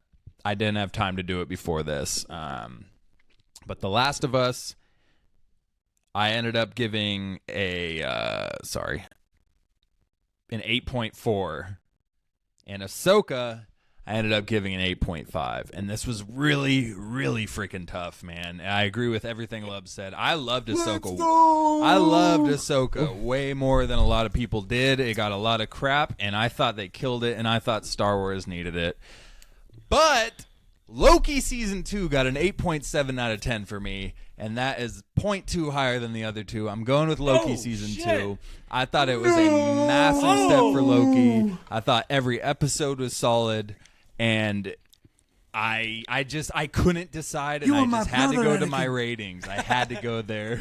I didn't have time to do it before this. But The Last of Us, I ended up giving an 8.4. And Ahsoka, I ended up giving an 8.5. And this was really, really freaking tough, man. And I agree with everything Lub said. I loved Ahsoka. I loved Ahsoka way more than a lot of people did. It got a lot of crap, and I thought they killed it, and I thought Star Wars needed it. But Loki season 2 got an 8.7 out of 10 for me, and that is 0.2 higher than the other two. I'm going with Loki season 2. I thought it was a massive step for Loki. I thought every episode was solid, and I couldn't decide, and I just had to go to my ratings. I had to go there.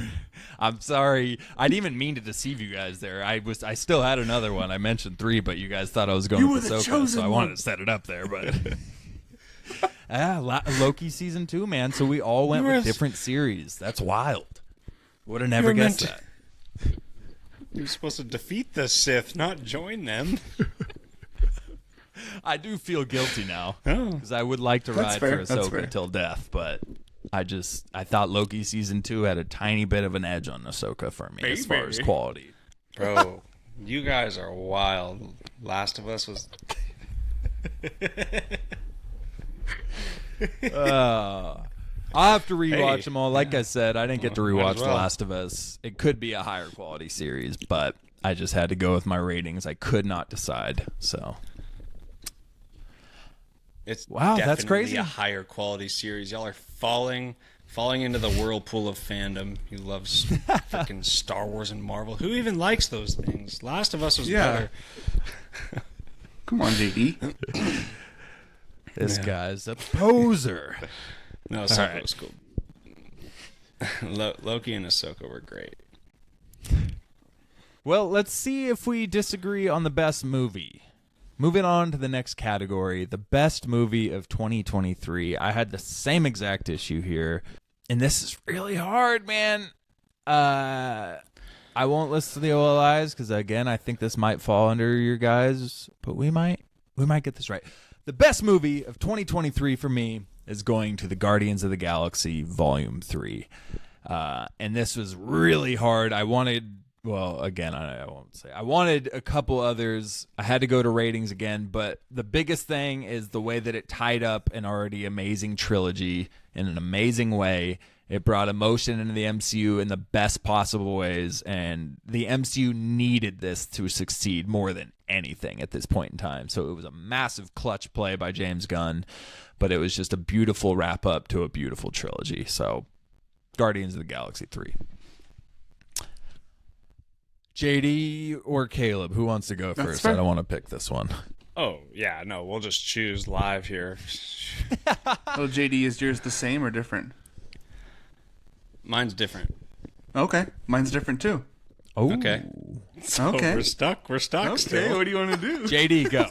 I'm sorry. I didn't even mean to deceive you guys there. I still had another one. I mentioned 3, but you guys thought I was going with Ahsoka, so I wanted to set it up there, but Loki season 2, man. So we all went with different series. That's wild. Would have never guessed that. You're supposed to defeat the Sith, not join them. I do feel guilty now because I would like to ride for Ahsoka till death, but I thought Loki season 2 had a tiny bit of an edge on Ahsoka for me as far as quality. Bro, you guys are wild. Last of Us was. I'll have to rewatch them all. Like I said, I didn't get to rewatch The Last of Us. It could be a higher quality series, but I just had to go with my ratings. I could not decide. So, it's that's crazy. A higher quality series. Y'all are falling into the whirlpool of fandom. You love freaking Star Wars and Marvel. Who even likes those things? Last of Us was better. Come on, JD. This guy's a poser. No, Ahsoka was cool. Loki and Ahsoka were great. Well, let's see if we disagree on the best movie. Moving on to the next category, the best movie of 2023. I had the same exact issue here, and this is really hard, man. I won't list the OLIs because, again, I think this might fall under your guys, but we might get this right. The best movie of 2023 for me is going to the Guardians of the Galaxy Volume 3. And this was really hard. I wanted a couple others. I had to go to ratings again, but the biggest thing is the way that it tied up an already amazing trilogy in an amazing way. It brought emotion into the MCU in the best possible ways, and the MCU needed this to succeed more than anything at this point in time. So it was a massive clutch play by James Gunn, but it was just a beautiful wrap up to a beautiful trilogy. So Guardians of the Galaxy 3. JD or Caleb, who wants to go first? I don't want to pick this one. Oh, yeah, no, we'll just choose live here. Well, JD, is yours the same or different? Mine's different. Okay, mine's different too. Oh, okay. So okay. We're stuck. Okay, still. what do you want to do? JD, go.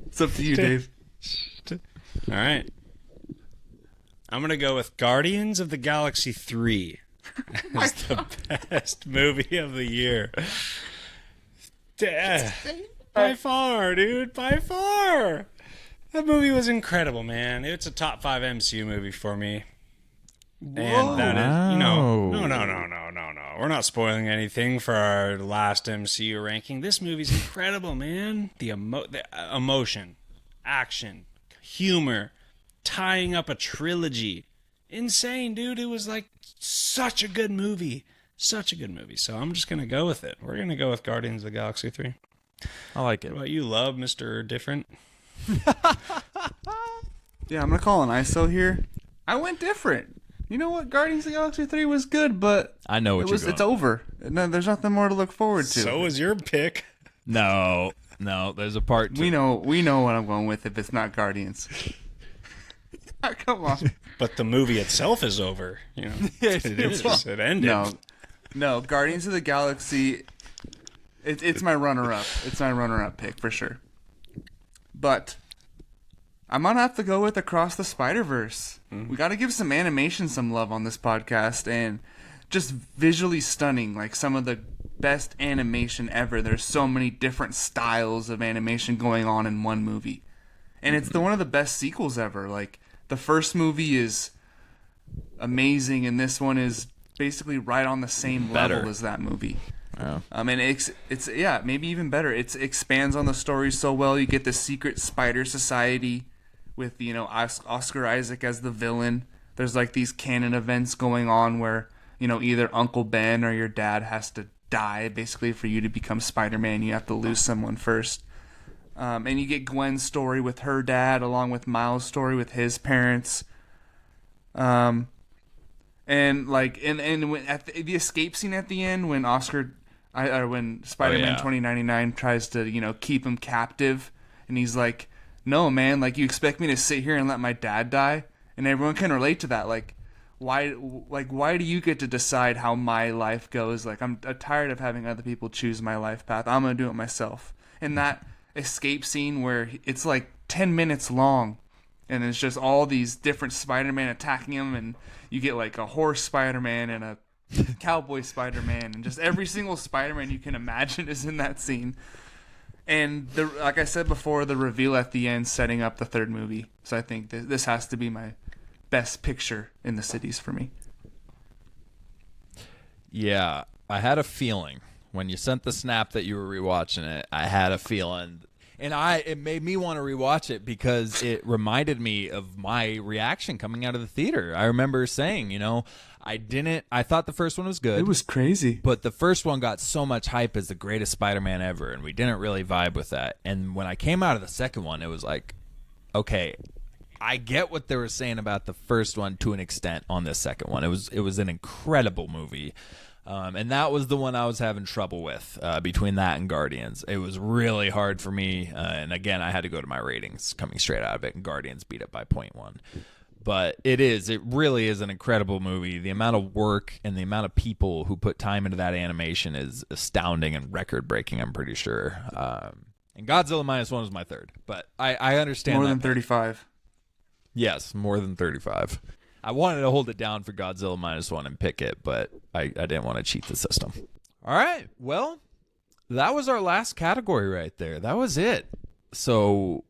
It's up to you, Dave. All right. I'm going to go with Guardians of the Galaxy 3 as the best movie of the year. By far, dude. By far. That movie was incredible, man. It's a top 5 MCU movie for me. And that is, no. We're not spoiling anything for our last MCU ranking. This movie's incredible, man. The emotion, action, humor, tying up a trilogy. Insane, dude. It was like such a good movie. Such a good movie. So I'm just going to go with it. We're going to go with Guardians of the Galaxy 3. I like it. What about you, Love, Mr. Different? Yeah, I'm going to call an ISO here. I went different. You know what? Guardians of the Galaxy 3 was good, but I know what it's over. No, there's nothing more to look forward to. So was your pick. No, there's a part 2. We know what I'm going with if it's not Guardians. Come on. But the movie itself is over. You know, it is. It ended. No. Guardians of the Galaxy. It's my runner-up. It's my runner-up pick for sure. But I'm gonna have to go with Across the Spider-Verse. Mm-hmm. We got to give some animation some love on this podcast, and just visually stunning. Like some of the best animation ever. There's so many different styles of animation going on in one movie, and it's one of the best sequels ever. Like the first movie is amazing, and this one is basically right on the same level as that movie. Oh. And it's maybe even better. It expands on the story so well. You get the secret spider society with Oscar Isaac as the villain. There's like these canon events going on where either Uncle Ben or your dad has to die basically for you to become Spider-Man. You have to lose someone first. And you get Gwen's story with her dad, along with Miles' story with his parents. And like, and when at the escape scene at the end, when when Spider-Man 2099 tries to, keep him captive, and he's like, "No, man, like, you expect me to sit here and let my dad die?" And everyone can relate to that. Like, why do you get to decide how my life goes? Like, I'm tired of having other people choose my life path. I'm gonna do it myself. And that escape scene where it's like 10 minutes long, and it's just all these different Spider-Man attacking him, and you get like a horse Spider-Man and a cowboy Spider-Man, and just every single Spider-Man you can imagine is in that scene. And like I said before, the reveal at the end setting up the third movie. So I think this has to be my best picture in the cities for me. Yeah, I had a feeling when you sent the snap that you were rewatching it. I had a feeling, and it made me want to rewatch it because it reminded me of my reaction coming out of the theater. I remember saying, I thought the first one was good. It was crazy. But the first one got so much hype as the greatest Spider-Man ever, and we didn't really vibe with that. And when I came out of the second one, it was like, okay, I get what they were saying about the first one to an extent on this second one. It was an incredible movie. And that was the one I was having trouble with between that and Guardians. It was really hard for me. And again, I had to go to my ratings coming straight out of it, and Guardians beat it by 0.1. But it really is an incredible movie. The amount of work and the amount of people who put time into that animation is astounding and record-breaking, I'm pretty sure. And Godzilla Minus One was my third. But I understand more that than 35. Yes, more than 35. I wanted to hold it down for Godzilla Minus One and pick it, but I didn't want to cheat the system. All right, well, that was our last category right there. That was it. So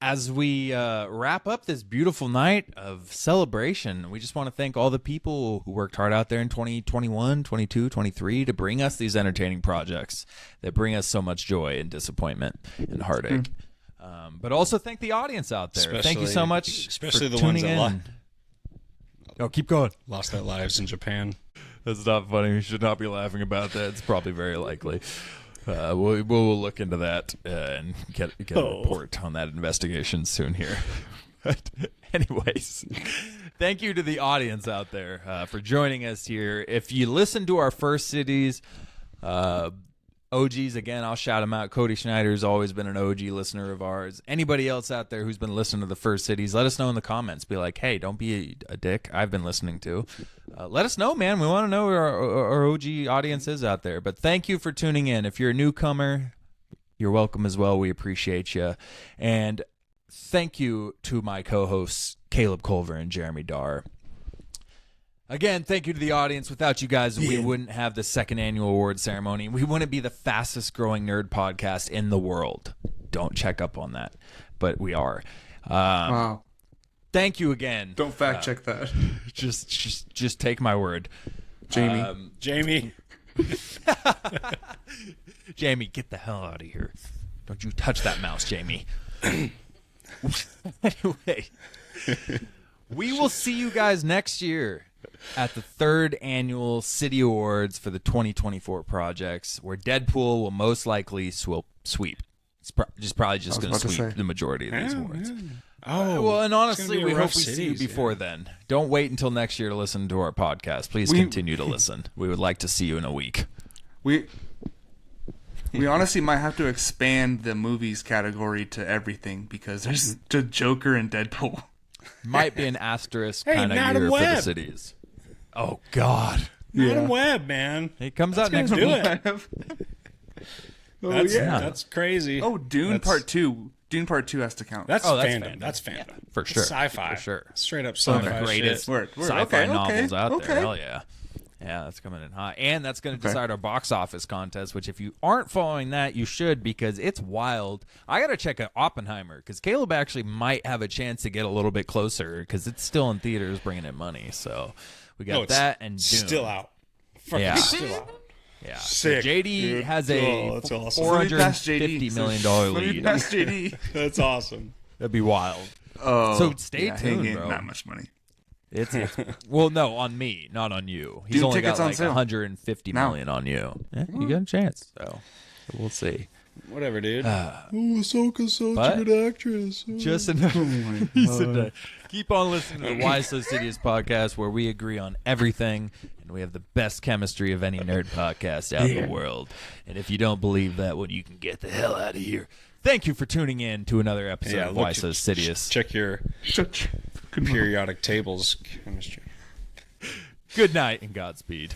as we wrap up this beautiful night of celebration, we just want to thank all the people who worked hard out there in 2021, 22, 23 to bring us these entertaining projects that bring us so much joy and disappointment and heartache. But also thank the audience out there. Thank you so much, especially for the tuning ones that in. Oh, keep going. Lost their lives in Japan. That's not funny. We should not be laughing about that. It's probably very likely. We'll look into that and get a report on that investigation soon here. But anyways, thank you to the audience out there for joining us here. If you listen to our first cities, OGs, again, I'll shout them out. Cody Schneider's always been an OG listener of ours. Anybody else out there who's been listening to the first cities, let us know in the comments. Be like, hey, don't be a dick. I've been listening to. Let us know, man. We want to know where our OG audience is out there. But thank you for tuning in. If you're a newcomer, you're welcome as well. We appreciate you. And thank you to my co-hosts, Caleb Culver and Jeremy Darr. Again, thank you to the audience. Without you guys, we wouldn't have the second annual award ceremony. We wouldn't be the fastest growing nerd podcast in the world. Don't check up on that, but we are. Wow. Thank you again. Don't fact check that. Just take my word. Jamie. Jamie. Jamie, get the hell out of here. Don't you touch that mouse, Jamie. Anyway, we will see you guys next year at the third annual Siddie Awards for the 2024 projects, where Deadpool will most likely sweep. It's probably just going to sweep the majority of these awards. Yeah. Oh, well, and honestly, we hope we cities, see you before then. Don't wait until next year to listen to our podcast. Please continue to listen. We would like to see you in a week. We honestly might have to expand the movies category to everything because there's the Joker and Deadpool. Might be an asterisk kind of year for the cities. Oh, God. Madam Web, man. It comes out next week. That's crazy. Oh, Dune Part 2. Dune Part 2 has to count. That's fandom. That's fandom. Yeah, for sure. Sci-fi. For sure. Straight up Some sci-fi of the greatest shit. sci-fi novels out there. Hell yeah. Yeah, that's coming in hot. And that's going to decide our box office contest, which if you aren't following that, you should, because it's wild. I got to check out Oppenheimer, because Caleb actually might have a chance to get a little bit closer, because it's still in theaters bringing in money. So we got that and Dune. Still out. Yeah. Still out. Yeah. Sick, so JD dude. has a that's awesome. $450 million lead. That's JD. That's awesome. That'd be wild. Oh, so stay tuned, bro. Not much money. It's well, no, on me, not on you. He's Dune only got tickets on like sale. 150 million on you. Yeah, you get a chance. So we'll see. Whatever, dude. Ahsoka's such But- a good actress. Just enough. He said that. Keep on listening to the Why So Sidious podcast, where we agree on everything, and we have the best chemistry of any nerd podcast out in the world. And if you don't believe that one, you can get the hell out of here. Thank you for tuning in to another episode of Why So Sidious. Check your periodic tables chemistry. Good night and Godspeed.